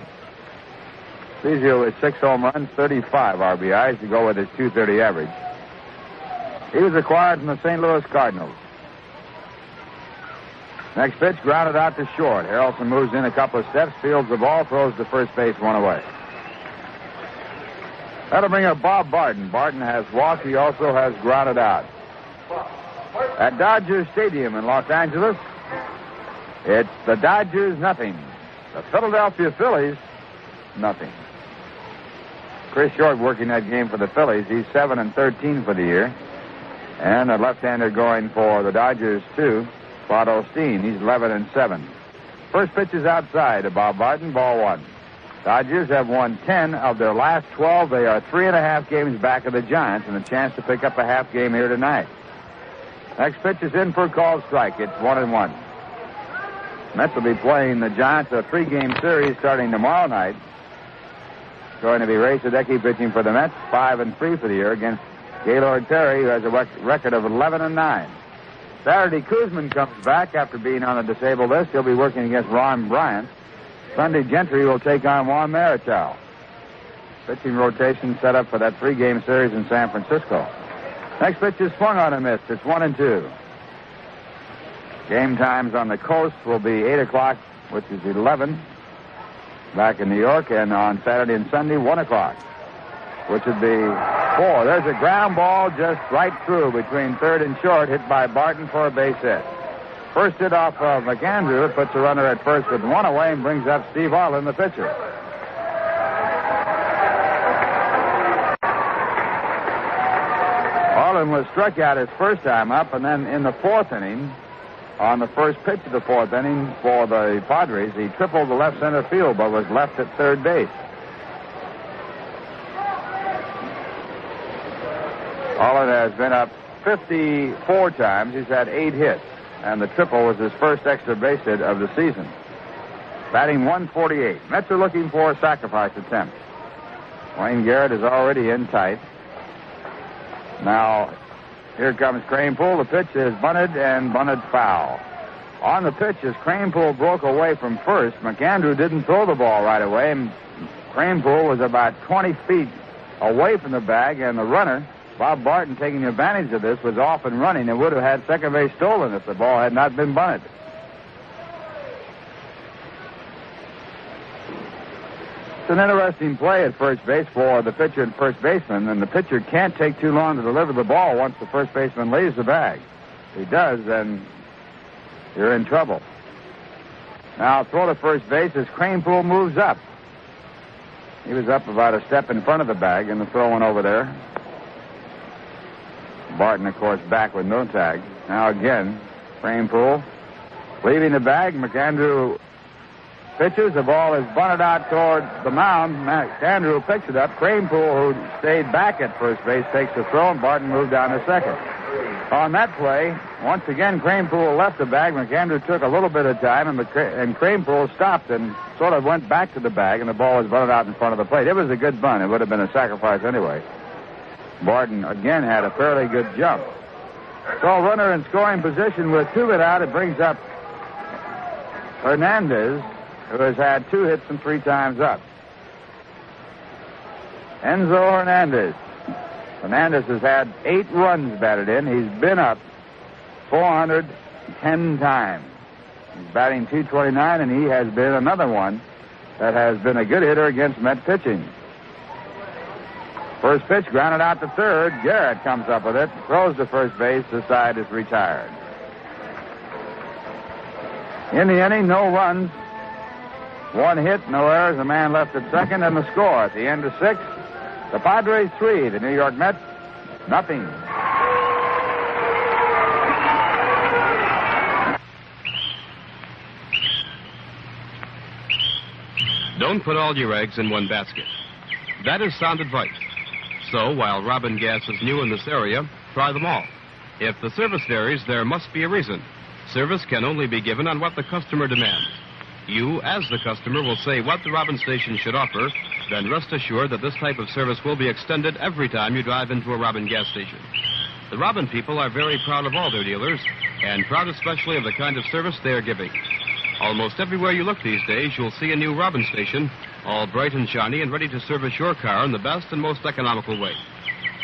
Bezio with 6 home runs, 35 RBIs to go with his .230 average. He was acquired from the St. Louis Cardinals. Next pitch, grounded out to short. Harrelson moves in a couple of steps, fields the ball, throws to first base, 1 away. That'll bring up Bob Barton. Barton has walked. He also has grounded out. At Dodger Stadium in Los Angeles, it's the Dodgers, nothing. The Philadelphia Phillies, nothing. Chris Short working that game for the Phillies. He's 7-13 for the year. And a left-hander going for the Dodgers, too. Claude Osteen, he's 11-7. First pitch is outside to Bob Barton, ball 1. Dodgers have won 10 of their last 12. They are 3.5 games back of the Giants and a chance to pick up a half game here tonight. Next pitch is in for a called strike. It's 1-1. Mets will be playing the Giants a 3-game series starting tomorrow night. Going to be Ray Sadecki pitching for the Mets, 5-3 for the year against Gaylord Perry, who has a record of 11-9. Saturday, Kuzman comes back after being on the disabled list. He'll be working against Ron Bryant. Sunday, Gentry will take on Juan Marichal. Pitching rotation set up for that 3-game series in San Francisco. Next pitch is swung on and missed. It's 1-2. Game times on the coast will be 8 o'clock, which is 11 back in New York, and on Saturday and Sunday, 1 o'clock, which would be 4. There's a ground ball just right through between third and short, hit by Barton for a base hit. First hit off of McAndrew. It puts a runner at first with 1 away and brings up Steve Arlin, the pitcher. Arlin was struck out his first time up, and then in the 4th inning, on the first pitch of the 4th inning for the Padres, he tripled the left center field but was left at third base. Arlin has been up 54 times. He's had 8 hits, and the triple was his first extra base hit of the season. Batting 148. Mets are looking for a sacrifice attempt. Wayne Garrett is already in tight. Now, here comes Kranepool. The pitch is bunted and bunted foul. On the pitch, as Kranepool broke away from first, McAndrew didn't throw the ball right away, and Kranepool was about 20 feet away from the bag, and the runner, Bob Barton, taking advantage of this, was off and running and would have had second base stolen if the ball had not been bunted. It's an interesting play at first base for the pitcher and first baseman, and the pitcher can't take too long to deliver the ball once the first baseman lays the bag. If he does, then you're in trouble. Now throw to first base as Kranepool moves up. He was up about a step in front of the bag, and the throw went over there. Barton, of course, back with no tag. Now again, Kranepool leaving the bag. McAndrew pitches. The ball is bunted out toward the mound. McAndrew picks it up. Kranepool, who stayed back at first base, takes the throw, and Barton moved down to second. On that play, once again, Kranepool left the bag. McAndrew took a little bit of time, and Kranepool stopped and sort of went back to the bag, and the ball was bunted out in front of the plate. It was a good bunt. It would have been a sacrifice anyway. Barton, again, had a fairly good jump. So runner in scoring position with 2 men out. It brings up Hernandez, who has had 2 hits and 3 times up. Enzo Hernandez. Hernandez has had 8 runs batted in. He's been up 410 times. He's batting .229, and he has been another one that has been a good hitter against Met pitching. First pitch grounded out to third. Garrett comes up with it, throws to first base. The side is retired. In the inning, no runs, 1 hit, no errors, a man left at second, and the score at the end of 6. The Padres 3, the New York Mets nothing. Don't put all your eggs in one basket. That is sound advice. So, while Robin Gas is new in this area, try them all. If the service varies, there must be a reason. Service can only be given on what the customer demands. You, as the customer, will say what the Robin station should offer, then rest assured that this type of service will be extended every time you drive into a Robin gas station. The Robin people are very proud of all their dealers, and proud especially of the kind of service they are giving. Almost everywhere you look these days, you'll see a new Robin station, all bright and shiny and ready to service your car in the best and most economical way.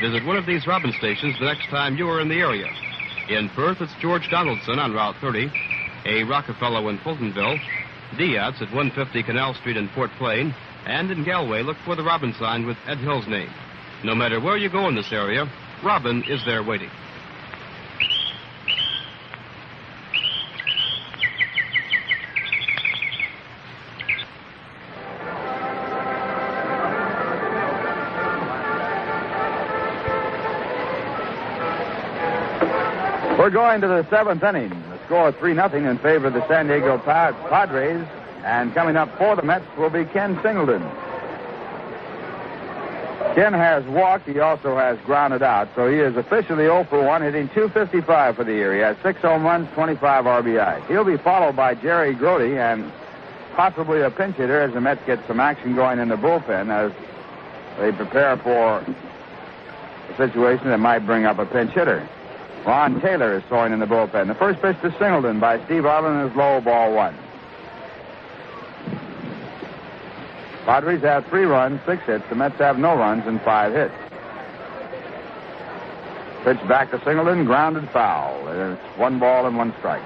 Visit one of these Robin stations the next time you are in the area. In Perth, it's George Donaldson on Route 30, A. Rockefeller in Fultonville, Diaz at 150 Canal Street in Port Plain, and in Galway, look for the Robin sign with Ed Hill's name. No matter where you go in this area, Robin is there waiting. We're going to the seventh inning. The score 3-0 in favor of the San Diego Padres. And coming up for the Mets will be Ken Singleton. Ken has walked. He also has grounded out. So he is officially 0 for 1, hitting .255 for the year. He has 6 home runs, 25 RBIs. He'll be followed by Jerry Grote and possibly a pinch hitter as the Mets get some action going in the bullpen as they prepare for a situation that might bring up a pinch hitter. Ron Taylor is throwing in the bullpen. The first pitch to Singleton by Steve Arlin is low, ball 1. Padres have 3 runs, 6 hits. The Mets have no runs and 5 hits. Pitch back to Singleton, grounded foul. And it's 1 ball and 1 strike.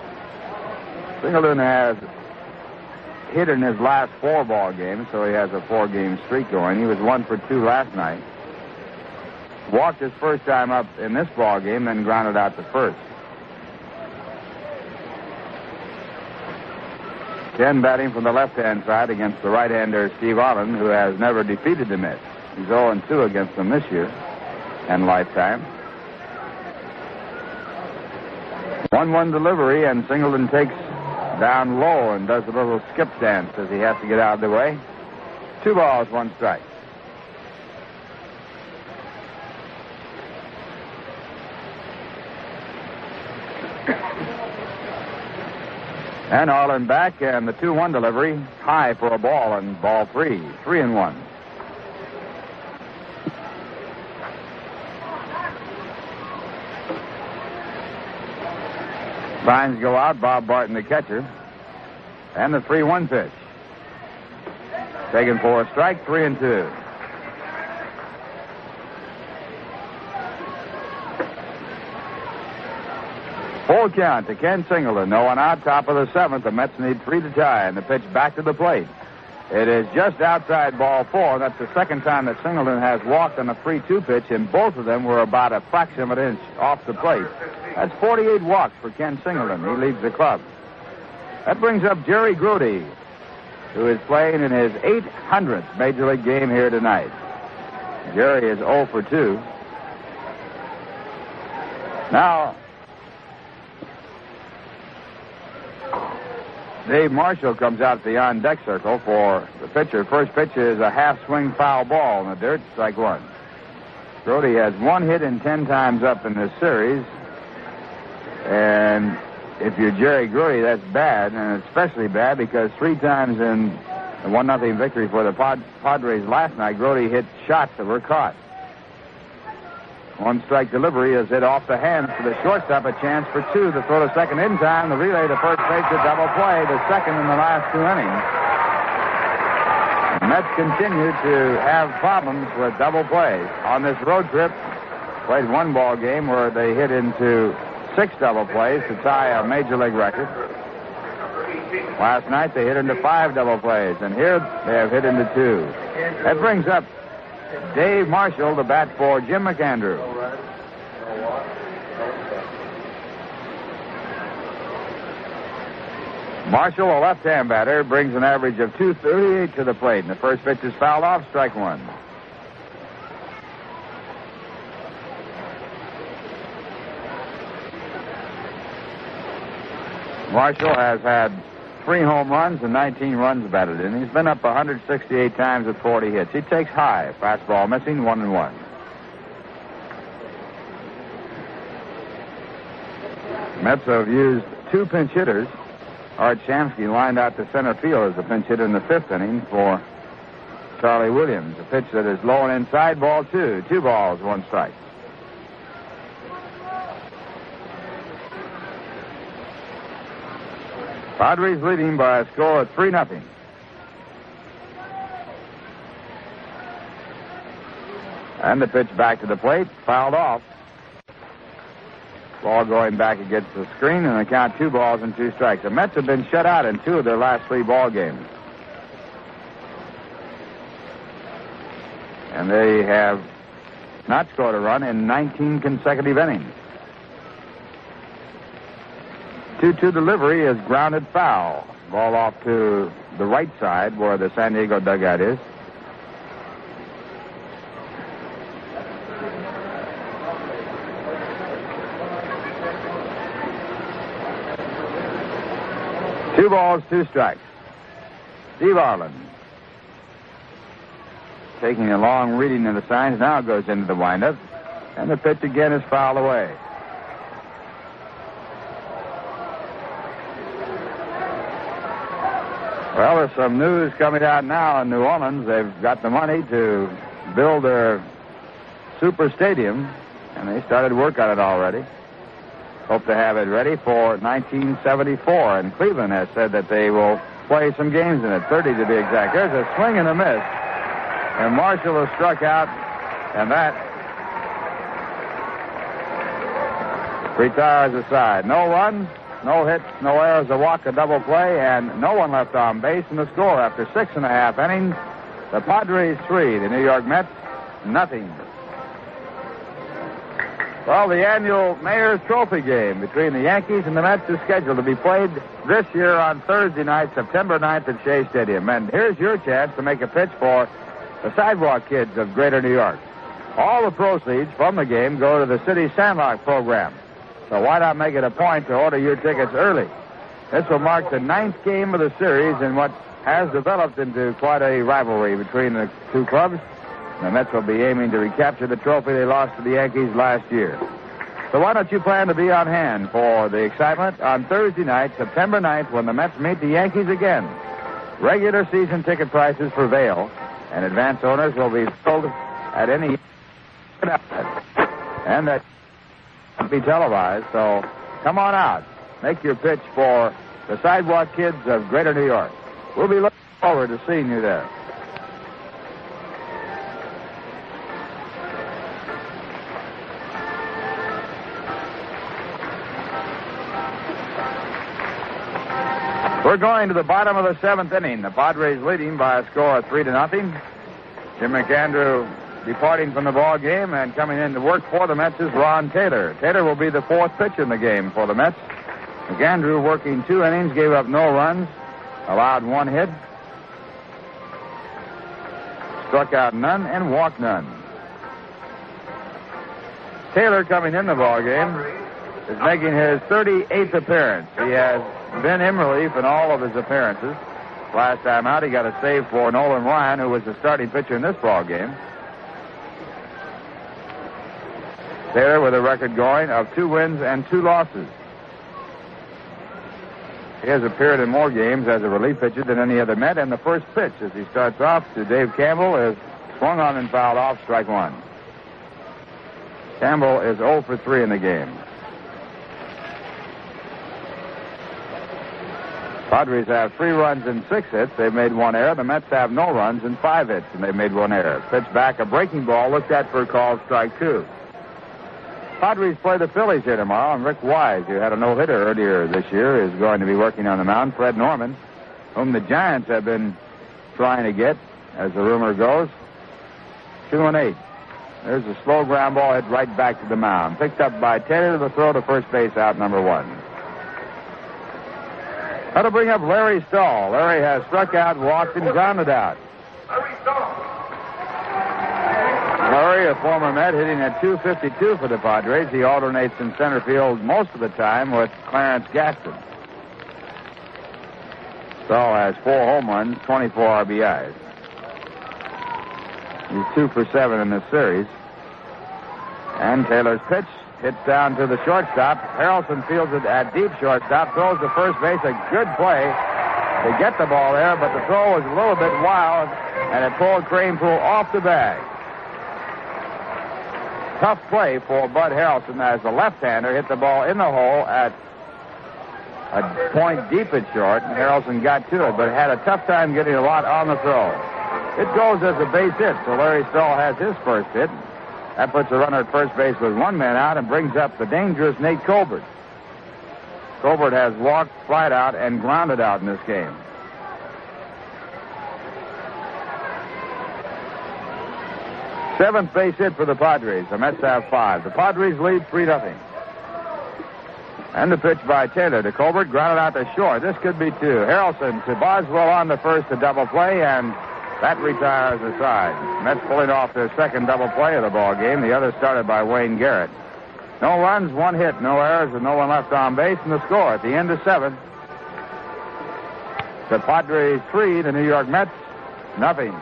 Singleton has hit in his last 4 ball games, so he has a 4-game streak going. He was 1 for 2 last night. Walked his first time up in this ball game, then grounded out the first. Ken batting from the left-hand side against the right-hander Steve Arlin, who has never defeated the Mets. He's 0-2 against them this year and lifetime. 1-1 delivery, and Singleton takes down low and does a little skip dance as he has to get out of the way. 2 balls, 1 strike. And Arlen back, and the 2-1 delivery, high for a ball, and ball 3. 3-1. Signs go out, Bob Barton the catcher. And the 3-1 pitch. Taken for a strike, 3-2. Full count to Ken Singleton. No one out, top of the 7th. The Mets need 3 to tie, and the pitch back to the plate. It is just outside ball 4. That's the second time that Singleton has walked on a 3-2 pitch, and both of them were about a fraction of an inch off the plate. That's 48 walks for Ken Singleton. He leads the club. That brings up Jerry Grote, who is playing in his 800th Major League game here tonight. Jerry is 0 for 2. Now, Dave Marshall comes out the on-deck circle for the pitcher. First pitch is a half-swing foul ball in the dirt, strike 1. Grote has 1 hit in 10 times up in this series. And if you're Jerry Grote, that's bad, and especially bad because 3 times in a 1-0 victory for the Padres last night, Grote hit shots that were caught. 1-strike delivery is hit off the hands to the shortstop. A chance for 2 to throw to second in time. The relay to first base, a double play. The second in the last 2 innings. The Mets continue to have problems with double plays. On this road trip, played 1 ball game where they hit into 6 double plays to tie a Major League record. Last night they hit into 5 double plays, and here they have hit into 2. That brings up Dave Marshall to bat for Jim McAndrew. Marshall, a left-hand batter, brings an average of .238 to the plate, and the first pitch is fouled off, strike 1. Marshall has had 3 home runs and 19 runs batted in. He's been up 168 times with 40 hits. He takes high. Fastball missing, 1-1. Mets have used 2 pinch hitters. Art Shamsky lined out to center field as a pinch hitter in the 5th inning for Charlie Williams. A pitch that is low and inside, ball 2. 2 balls, 1 strike. Padres leading by a score of 3-0. And the pitch back to the plate, fouled off. Ball going back against the screen, and the count 2 balls and 2 strikes. The Mets have been shut out in 2 of their last 3 ball games. And they have not scored a run in 19 consecutive innings. 2-2 delivery is grounded foul. Ball off to the right side where the San Diego dugout is. Two balls, 2 strikes. Steve Arlin, taking a long reading of the signs, now goes into the windup, and the pitch again is fouled away. Well, there's some news coming out now in New Orleans. They've got the money to build their super stadium, and they started work on it already. Hope to have it ready for 1974, and Cleveland has said that they will play some games in it, 30 to be exact. There's a swing and a miss, and Marshall has struck out, and that retires the side. No runs, no hits, no errors, a walk, a double play, and no one left on base. And the score after 6.5 innings, the Padres 3, the New York Mets nothing. Well, the annual Mayor's Trophy game between the Yankees and the Mets is scheduled to be played this year on Thursday night, September 9th at Shea Stadium. And here's your chance to make a pitch for the Sidewalk Kids of Greater New York. All the proceeds from the game go to the city's Sandlot program. So why not make it a point to order your tickets early? This will mark the 9th game of the series in what has developed into quite a rivalry between the two clubs. The Mets will be aiming to recapture the trophy they lost to the Yankees last year. So why don't you plan to be on hand for the excitement on Thursday night, September 9th, when the Mets meet the Yankees again. Regular season ticket prices prevail, and advance owners will be sold at any and that will be televised. So come on out. Make your pitch for the Sidewalk Kids of Greater New York. We'll be looking forward to seeing you there. We're going to the bottom of the 7th inning. The Padres leading by a score of 3-0. Jim McAndrew departing from the ball game, and coming in to work for the Mets is Ron Taylor. Taylor will be the 4th pitcher in the game for the Mets. McAndrew working 2 innings, gave up no runs, allowed 1 hit, struck out none, and walked none. Taylor, coming in the ball game, is making his 38th appearance. He has been in relief in all of his appearances. Last time out, he got a save for Nolan Ryan, who was the starting pitcher in this ball game. Taylor with a record going of 2 wins and 2 losses. He has appeared in more games as a relief pitcher than any other Met, and the first pitch as he starts off to Dave Campbell is swung on and fouled off, strike 1. Campbell is 0 for 3 in the game. Padres have 3 runs and 6 hits. They've made 1 error. The Mets have no runs and 5 hits, and they've made 1 error. Pitch back, a breaking ball looked at for a call, strike 2. Padres play the Phillies here tomorrow, and Rick Wise, who had a no-hitter earlier this year, is going to be working on the mound. Fred Norman, whom the Giants have been trying to get, as the rumor goes, 2-8. There's a slow ground ball hit right back to the mound. Picked up by Taylor, the throw to first base, out number 1. How to bring up Larry Stahl. Larry has struck out, walked, and grounded out. Larry, a former Met, hitting at .252 for the Padres. He alternates in center field most of the time with Clarence Gaston. Stahl has 4 home runs, 24 RBIs. He's 2 for 7 in this series. And Taylor's pitch hits down to the shortstop. Harrelson fields it at deep shortstop, throws to first base, a good play. to get the ball there, but the throw was a little bit wild, and it pulled Kranepool off the bag. Tough play for Bud Harrelson as the left-hander hit the ball in the hole at a point deep and short, and Harrelson got to it, but had a tough time getting a lot on the throw. It goes as a base hit, so Larry Stahl has his first hit. That puts a runner at first base with one man out and brings up the dangerous Nate Colbert. Colbert has walked flat out and grounded out in this game. Seventh base hit for the Padres. The Mets have 5. The Padres lead 3-0. And the pitch by Taylor to Colbert, grounded out to short. This could be 2. Harrelson to Boswell on the first to double play, and that retires the side. Mets pulling off their second double play of the ball game. The other started by Wayne Garrett. No runs, 1 hit, no errors, and no one left on base. And the score at the end of 7. The Padres 3, the New York Mets nothing.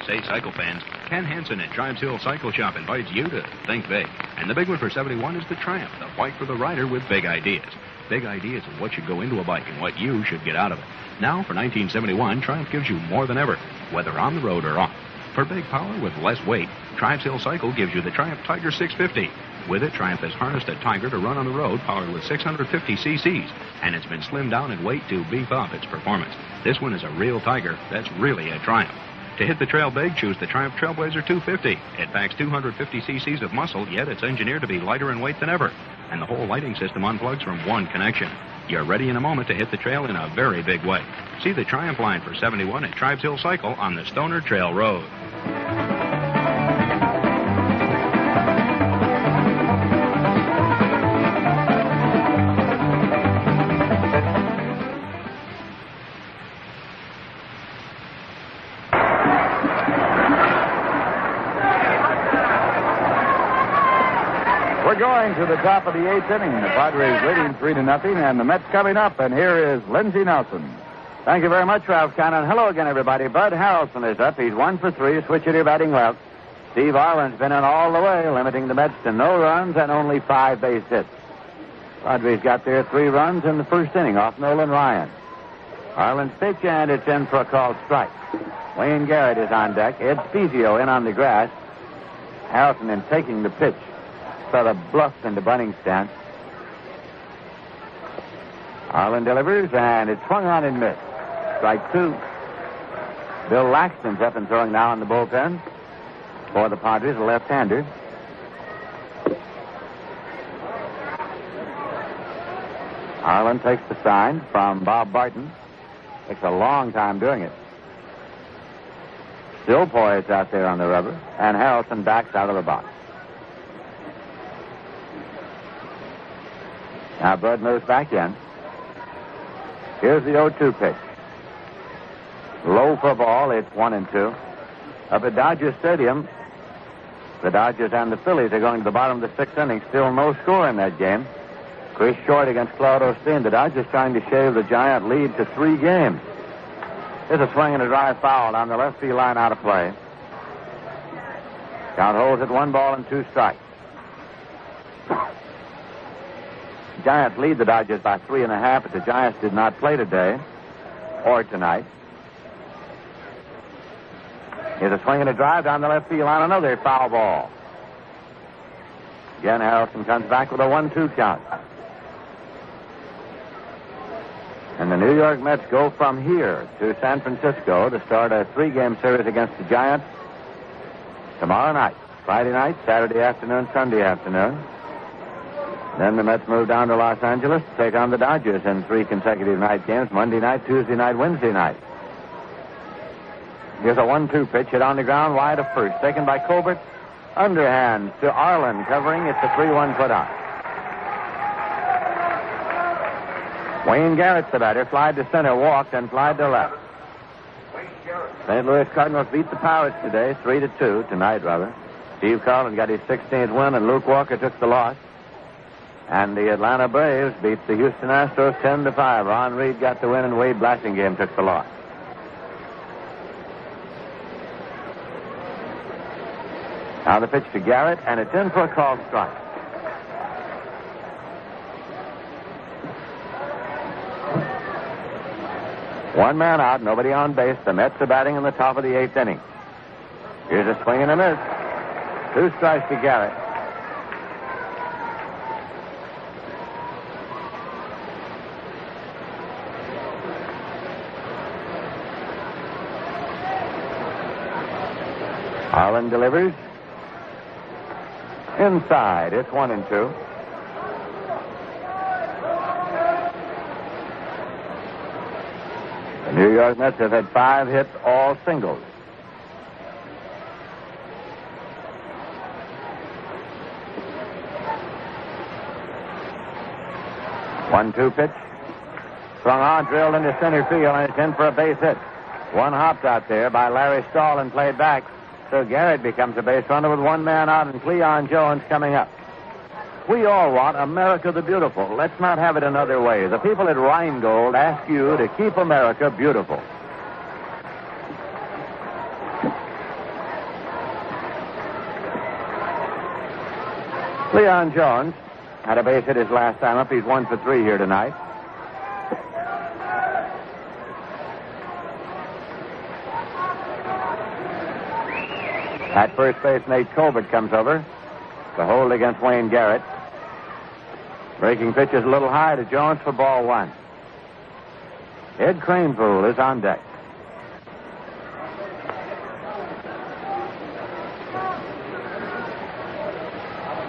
Say, cycle fans, Ken Hansen at Tribes Hill Cycle Shop invites you to think big. And the big one for 71 is the Triumph, the bike for the rider with big ideas. Big ideas of what should go into a bike and what you should get out of it. Now, for 1971, Triumph gives you more than ever, whether on the road or off. For big power with less weight, Tribes Hill Cycle gives you the Triumph Tiger 650. With it, Triumph has harnessed a Tiger to run on the road powered with 650 cc's, and it's been slimmed down in weight to beef up its performance. This one is a real Tiger that's really a Triumph. To hit the trail big, choose the Triumph Trailblazer 250. It packs 250 cc's of muscle, yet it's engineered to be lighter in weight than ever. And the whole lighting system unplugs from one connection. You're ready in a moment to hit the trail in a very big way. See the Triumph line for 71 at Tribes Hill Cycle on the Stoner Trail Road. Going to the top of the 8th inning. The Padres leading 3-0, and the Mets coming up. And here is Lindsey Nelson. Thank you very much, Ralph Cannon. Hello again, everybody. Bud Harrelson is up. He's 1 for 3. Switch hitter batting left. Steve Arlin's been in all the way, limiting the Mets to no runs and only 5 base hits. Padres got their 3 runs in the first inning off Nolan Ryan. Arlin's pitch, and it's in for a called strike. Wayne Garrett is on deck. Ed Spezio in on the grass. Harrelson in taking the pitch. Sort of bluffed into bunting stance. Arlin delivers, and it's swung on and missed. Strike 2. Bill Laxton's up and throwing now in the bullpen for the Padres, a left-hander. Arlin takes the sign from Bob Barton. Takes a long time doing it. Still poised out there on the rubber, and Harrelson backs out of the box. Now Bud moves back in. Here's the 0-2 pitch. Low for ball. It's 1-2. Up at Dodger Stadium, the Dodgers and the Phillies are going to the bottom of the 6th inning. Still no score in that game. Chris Short against Claude Osteen. The Dodgers trying to shave the Giant lead to 3 games. There's a swing and a drive foul down the left field line out of play. Count holds at 1 ball and 2 strikes. Giants lead the Dodgers by 3.5, but the Giants did not play today or tonight. Here's a swing and a drive down the left field line, another foul ball. Again, Harrelson comes back with a 1-2 count. And the New York Mets go from here to San Francisco to start a 3-game series against the Giants tomorrow night, Friday night, Saturday afternoon, Sunday afternoon. Then the Mets move down to Los Angeles to take on the Dodgers in 3 consecutive night games, Monday night, Tuesday night, Wednesday night. Here's a 1-2 pitch hit on the ground wide of first, taken by Colbert. Underhand to Arlin, covering. It's a 3-1 put out. Wayne Garrett's the batter. Flied to center, walked, and flied to left. St. Louis Cardinals beat the Pirates today, 3-2, tonight, rather. Steve Carlin got his 16th win, and Luke Walker took the loss. And the Atlanta Braves beat the Houston Astros 10-5. Ron Reed got the win, and Wade Blassingame took the loss. Now the pitch to Garrett, and it's in for a called strike. One man out, nobody on base. The Mets are batting in the top of the 8th inning. Here's a swing and a miss. 2 strikes to Garrett. Arlin delivers. Inside. It's 1-2. The New York Mets have had 5 hits, all singles. One-two pitch. Swung on, drilled into center field, and it's in for a base hit. One hopped out there by Larry Stahl and played back. So Garrett becomes a base runner with one man out and Cleon Jones coming up. We all want America the Beautiful. Let's not have it another way. The people at Rheingold ask you to keep America beautiful. Cleon Jones had a base hit his last time up. He's 1 for 3 here tonight. At first base, Nate Colbert comes over to hold against Wayne Garrett. Breaking pitch is a little high to Jones for ball 1. Ed Kranepool is on deck.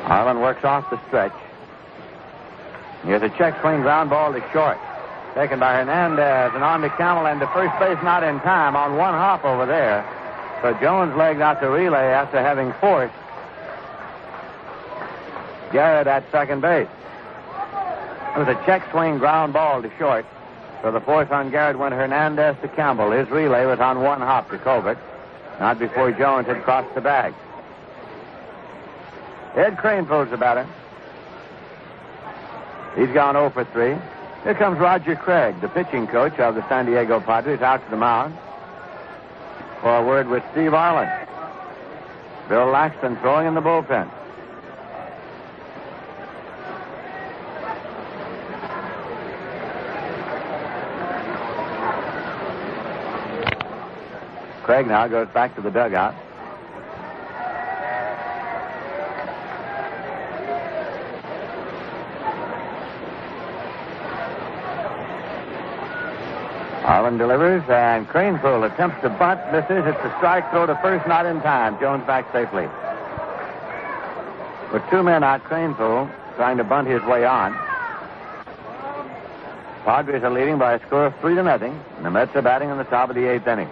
Arlin works off the stretch. Here's a check swing, ground ball to short. Taken by Hernandez and on to Campbell and to first base, not in time, on one hop over there. So Jones legged out the relay after having forced Garrett at second base. It was a check swing, ground ball to short. So the force on Garrett went Hernandez to Campbell. His relay was on one hop to Colbert, not before Jones had crossed the bag. Ed Kranepool's the batter. He's gone 0 for 3. Here comes Roger Craig, the pitching coach of the San Diego Padres, out to the mound for a word with Steve Arlin. Bill Laxton throwing in the bullpen. Craig now goes back to the dugout. Arlin delivers, and Kranepool attempts to bunt, misses. It's a strike throw to first, not in time. Jones back safely. With 2 men out, Kranepool trying to bunt his way on. Padres are leading by a score of 3-0, and the Mets are batting in the top of the 8th inning.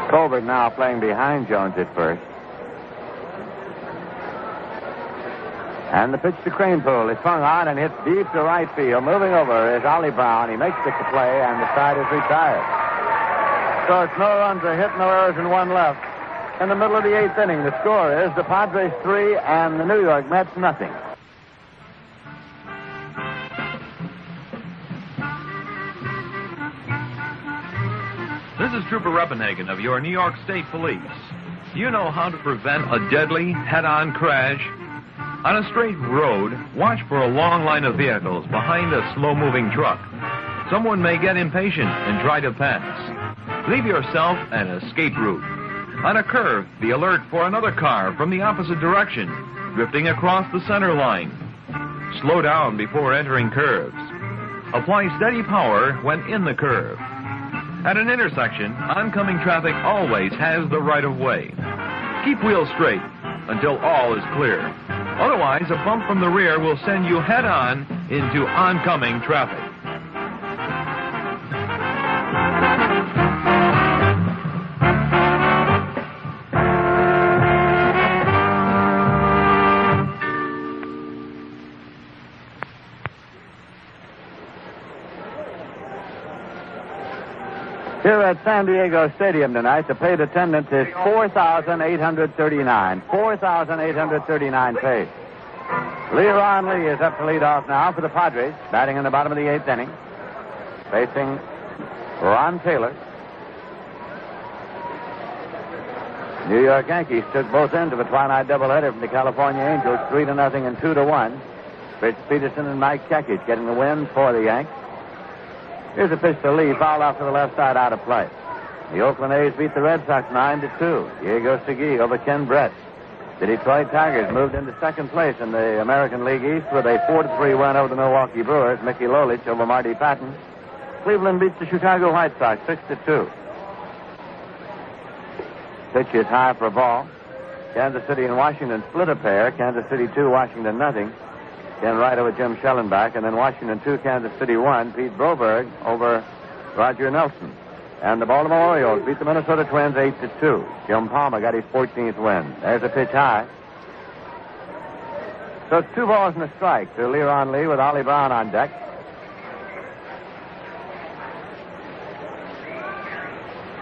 Colbert now playing behind Jones at first. And the pitch to Kranepool is swung on and hits deep to right field. Moving over is Ollie Brown. He makes the play, and the side is retired. So it's no runs, a hit, no errors, and 1 left. In the middle of the 8th inning, the score is the Padres 3 and the New York Mets nothing. This is Trooper Reppenhagen of your New York State Police. Do you know how to prevent a deadly head-on crash? On a straight road, watch for a long line of vehicles behind a slow-moving truck. Someone may get impatient and try to pass. Leave yourself an escape route. On a curve, be alert for another car from the opposite direction, drifting across the center line. Slow down before entering curves. Apply steady power when in the curve. At an intersection, oncoming traffic always has the right of way. Keep wheels straight until all is clear. Otherwise, a bump from the rear will send you head-on into oncoming traffic. Here at San Diego Stadium tonight, the paid attendance is 4,839. 4,839 paid. Leron Lee is up to lead off now for the Padres, batting in the bottom of the 8th inning, facing Ron Taylor. New York Yankees took both ends of a twilight doubleheader from the California Angels, 3-0 and 2-1. Fritz Peterson and Mike Kekich getting the win for the Yanks. Here's a pitch to Lee, fouled off to the left side, out of play. The Oakland A's beat the Red Sox 9-2. Diego Segui over Ken Brett. The Detroit Tigers moved into second place in the American League East with a 4-3 win over the Milwaukee Brewers. Mickey Lolich over Marty Patton. Cleveland beats the Chicago White Sox 6-2. Pitch is high for a ball. Kansas City and Washington split a pair. Kansas City 2, Washington nothing. Ken Wright over Jim Schellenbach, and then Washington 2, Kansas City 1. Pete Broberg over Roger Nelson. And the Baltimore Orioles beat the Minnesota Twins 8-2. Jim Palmer got his 14th win. There's a pitch high. So it's 2 balls and a strike to Leron Lee with Ollie Brown on deck.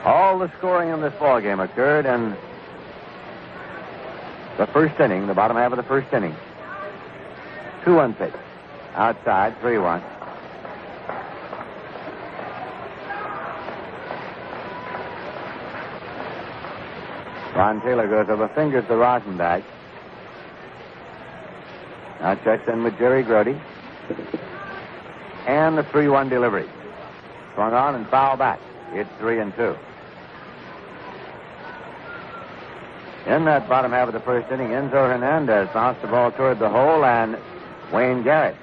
All the scoring in this ballgame occurred in the first inning, the bottom half of the first inning. 2-1 pitch. Outside, 3-1. Ron Taylor goes over, fingers to Rosenbach. Now checks in with Jerry Grody. And the 3-1 delivery. Swung on and foul back. It's 3-2. In that bottom half of the first inning, Enzo Hernandez bounced the ball toward the hole, and Wayne Garrett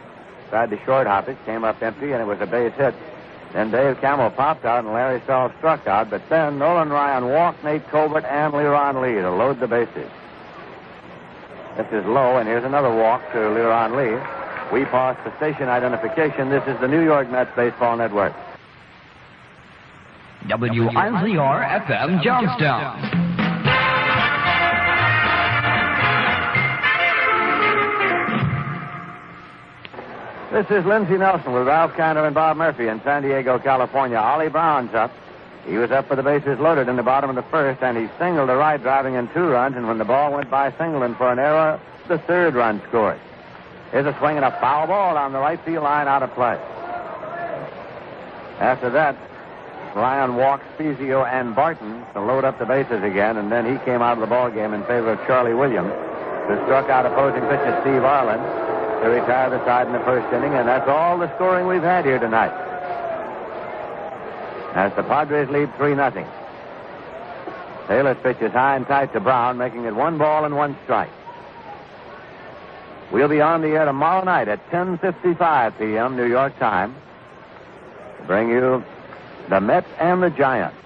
tried to short hop it, came up empty, and it was a base hit. Then Dave Campbell popped out, and Larry Stahl struck out, but then Nolan Ryan walked Nate Colbert and Leron Lee to load the bases. This is low, and here's another walk to Leron Lee. We pause for station identification. This is the New York Mets Baseball Network. WIZR FM Johnstown. This is Lindsey Nelson with Ralph Kiner and Bob Murphy in San Diego, California. Ollie Brown's up. He was up with the bases loaded in the bottom of the first, and he singled to right, driving in 2 runs, and when the ball went by Singleton for an error, the 3rd run scored. Here's a swing and a foul ball on the right field line, out of play. After that, Ryan walked Spezio and Barton to load up the bases again, and then he came out of the ball game in favor of Charlie Williams, who struck out opposing pitcher Steve Arlin to retire the side in the first inning, and that's all the scoring we've had here tonight. As the Padres lead 3-0. Taylor's pitch is high and tight to Brown, making it 1 ball and 1 strike. We'll be on the air tomorrow night at 10:55 p.m. New York time to bring you the Mets and the Giants.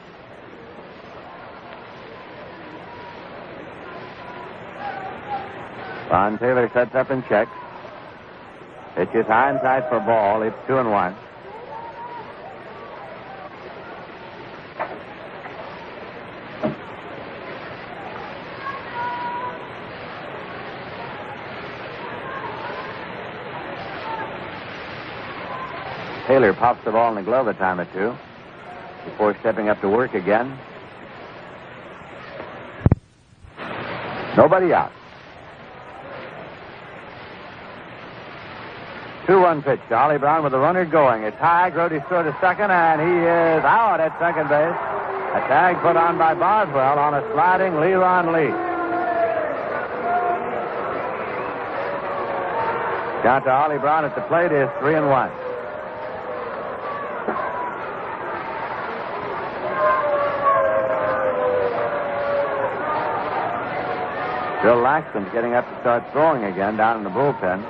Ron Taylor sets up and checks. Pitch is high and tight for ball. It's 2-1. Taylor pops the ball in the glove a time or two before stepping up to work again. Nobody out. 2-1 pitch to Ollie Brown with the runner going. It's high. Grody's throw to second, and he is out at second base. A tag put on by Boswell on a sliding Leron Lee. Count to Ollie Brown at the plate is 3-1. Bill Laxton's getting up to start throwing again down in the bullpen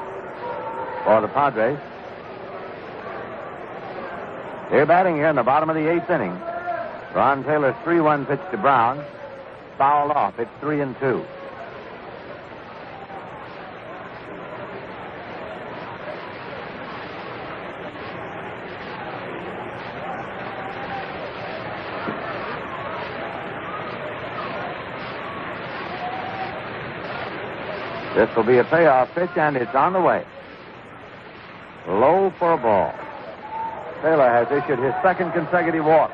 for the Padres. They're batting here in the bottom of the 8th inning. Ron Taylor's 3-1 pitch to Brown. Fouled off. It's 3-2. This will be a payoff pitch, and it's on the way. Low for a ball. Taylor has issued his 2nd consecutive walk.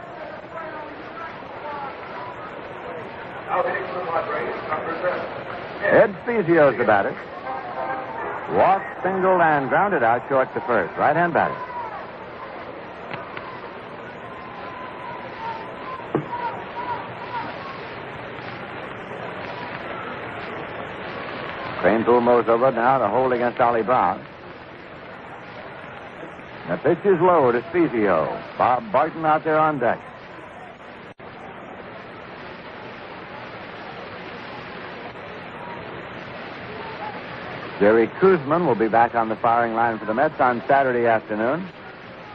Ed Spezio's the batter. Walked, singled, and grounded out short to first. Right-hand batter. Cranepool moves over now to hold against Ollie Brown. The pitch is low to Spezio. Bob Barton out there on deck. Jerry Kuzman will be back on the firing line for the Mets on Saturday afternoon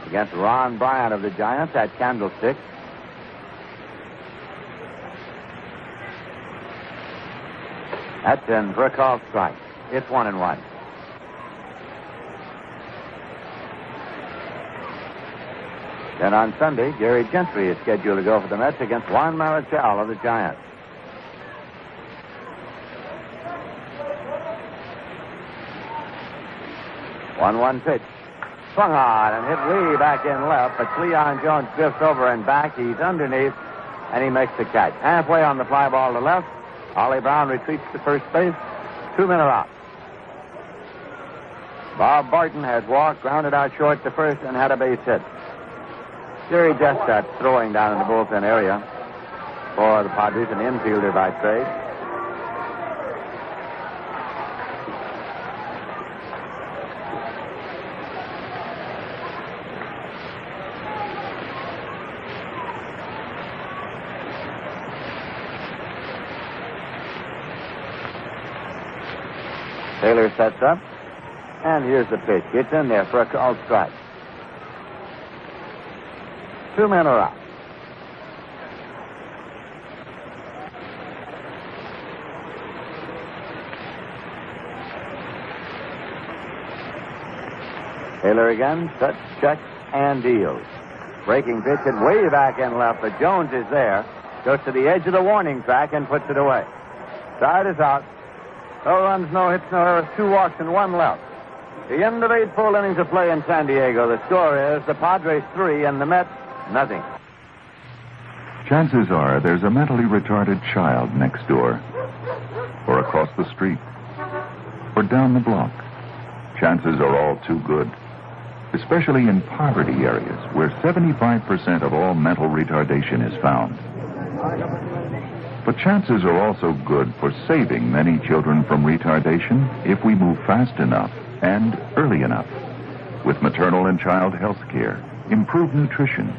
against Ron Bryant of the Giants at Candlestick. That's in for a called strike. It's 1-1. Then on Sunday, Gary Gentry is scheduled to go for the Mets against Juan Marichal of the Giants. One pitch. Swung on and hit way back in left, but Cleon Jones drifts over and back. He's underneath, and he makes the catch. Halfway on the fly ball to left. Ollie Brown retreats to first base. 2 men are out. Bob Barton has walked, grounded out short to first, and had a base hit. Jerry Jessup throwing down in the bullpen area for the Padres, an infielder by trade. Taylor sets up, and here's the pitch. It's in there for a called strike. 2 men are out. Taylor again, sets, checks, and deals. Breaking pitch and way back in left, but Jones is there. Goes to the edge of the warning track and puts it away. Side is out. No runs, no hits, no errors, 2 walks, and 1 left. The end of 8 full innings of play in San Diego. The score is the Padres 3 and the Mets nothing. Chances are there's a mentally retarded child next door, or across the street, or down the block. Chances are all too good, especially in poverty areas where 75% of all mental retardation is found. But chances are also good for saving many children from retardation if we move fast enough and early enough with maternal and child health care, improved nutrition,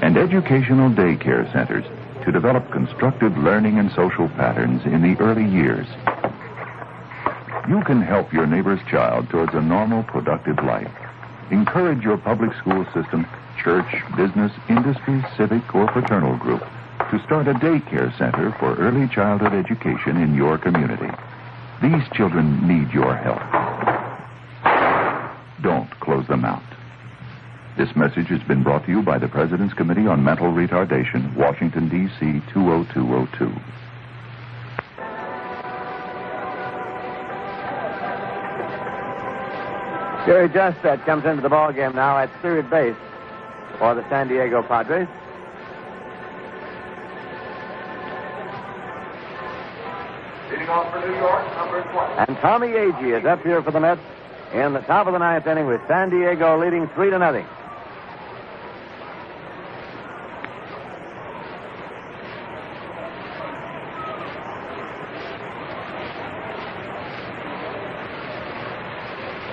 and educational daycare centers to develop constructive learning and social patterns in the early years. You can help your neighbor's child towards a normal, productive life. Encourage your public school system, church, business, industry, civic, or fraternal group to start a daycare center for early childhood education in your community. These children need your help. Don't close them out. This message has been brought to you by the President's Committee on Mental Retardation, Washington, D.C. 20202. Jerry Jessup comes into the ballgame now at third base for the San Diego Padres. Leading off for New York, number 20. And Tommy Agee is up here for the Mets in the top of the 9th inning with San Diego leading 3-0.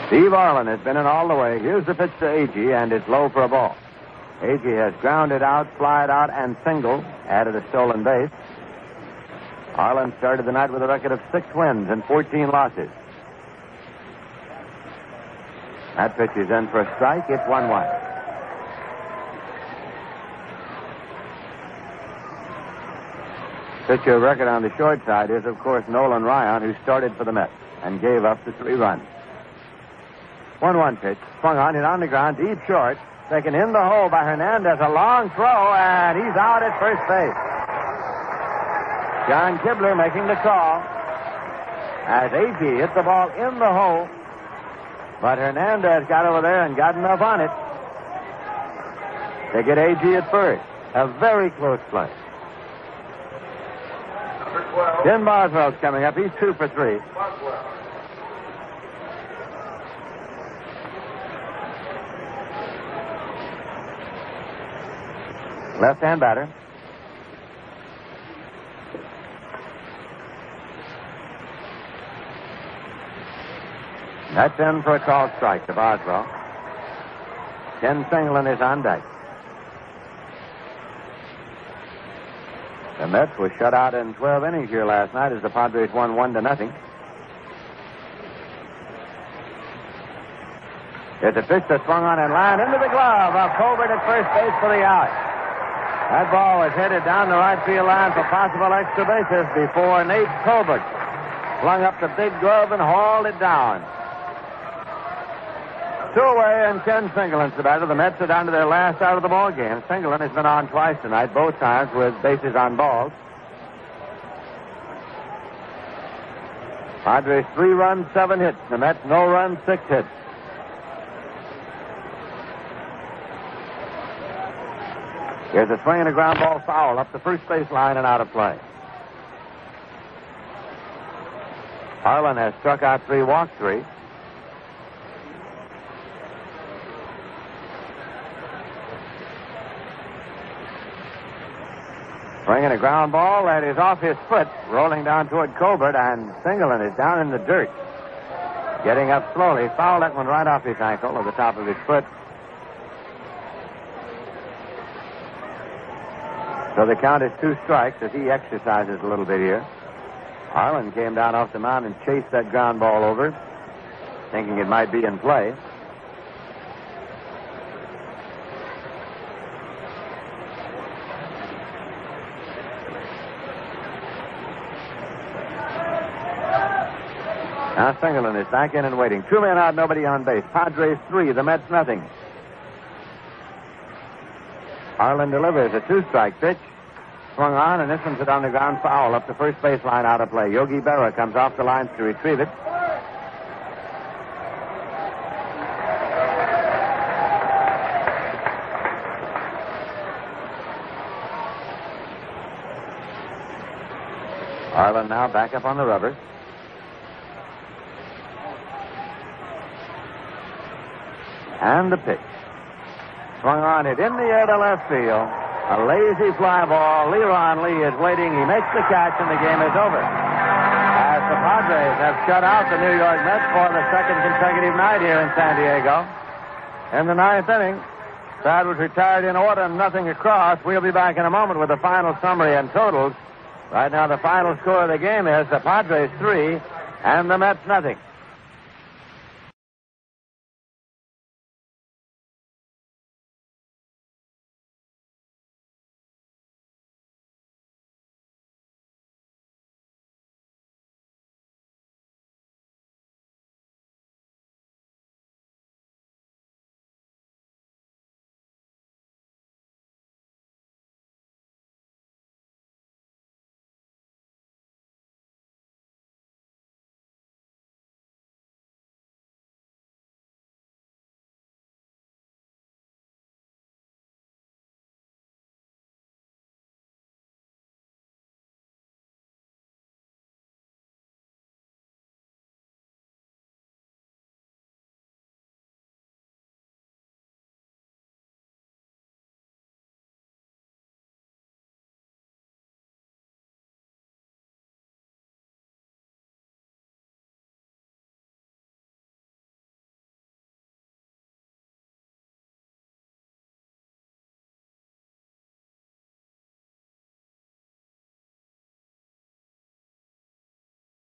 Steve Arlin has been in all the way. Here's the pitch to Agee, and it's low for a ball. Agee has grounded out, flied out, and singled, added a stolen base. Arlin started the night with a record of 6 wins and 14 losses. That pitch is in for a strike. It's 1-1. Pitcher record on the short side is, of course, Nolan Ryan, who started for the Mets and gave up the 3 runs. 1-1 pitch. Swung on it on the ground, deep short. Taken in the hole by Hernandez. A long throw, and he's out at first base. John Kibler making the call as Agee hit the ball in the hole. But Hernandez got over there and got enough on it to get Agee at first. A very close play. Tim Boswell's coming up. He's 2 for 3. Left-hand batter. That's in for a called strike to Boswell. Ken Singleton is on deck. The Mets were shut out in 12 innings here last night as the Padres won 1-0. There's a pitch that swung on and line into the glove of Colbert at first base for the out. That ball was headed down the right field line for possible extra bases before Nate Colbert flung up the big glove and hauled it down. 2 away, and Ken Singleton's the batter. The Mets are down to their last out of the ball game. Singleton has been on twice tonight, both times with bases on balls. Padres 3 runs, 7 hits. The Mets no runs, 6 hits. Here's a swing and a ground ball foul up the first base line and out of play. Arlin has struck out 3, walked 3. Swinging a ground ball that is off his foot, rolling down toward Colbert, and Singleton is down in the dirt. Getting up slowly, fouled that one right off his ankle or the top of his foot. So the count is 2 strikes as he exercises a little bit here. Arlin came down off the mound and chased that ground ball over, thinking it might be in play. Now Singleton is back in and waiting. 2 men out, nobody on base. Padres 3, the Mets nothing. Arlin delivers a 2-strike pitch. Swung on, and this one's a down the ground foul up the first baseline out of play. Yogi Berra comes off the lines to retrieve it. Arlin now back up on the rubber. And the pitch. Swung on it in the air to left field. A lazy fly ball. Leron Lee is waiting. He makes the catch, and the game is over. As the Padres have shut out the New York Mets for the second consecutive night here in San Diego. In the 9th inning, Brad was retired in order, nothing across. We'll be back in a moment with the final summary and totals. Right now, the final score of the game is the Padres 3 and the Mets nothing.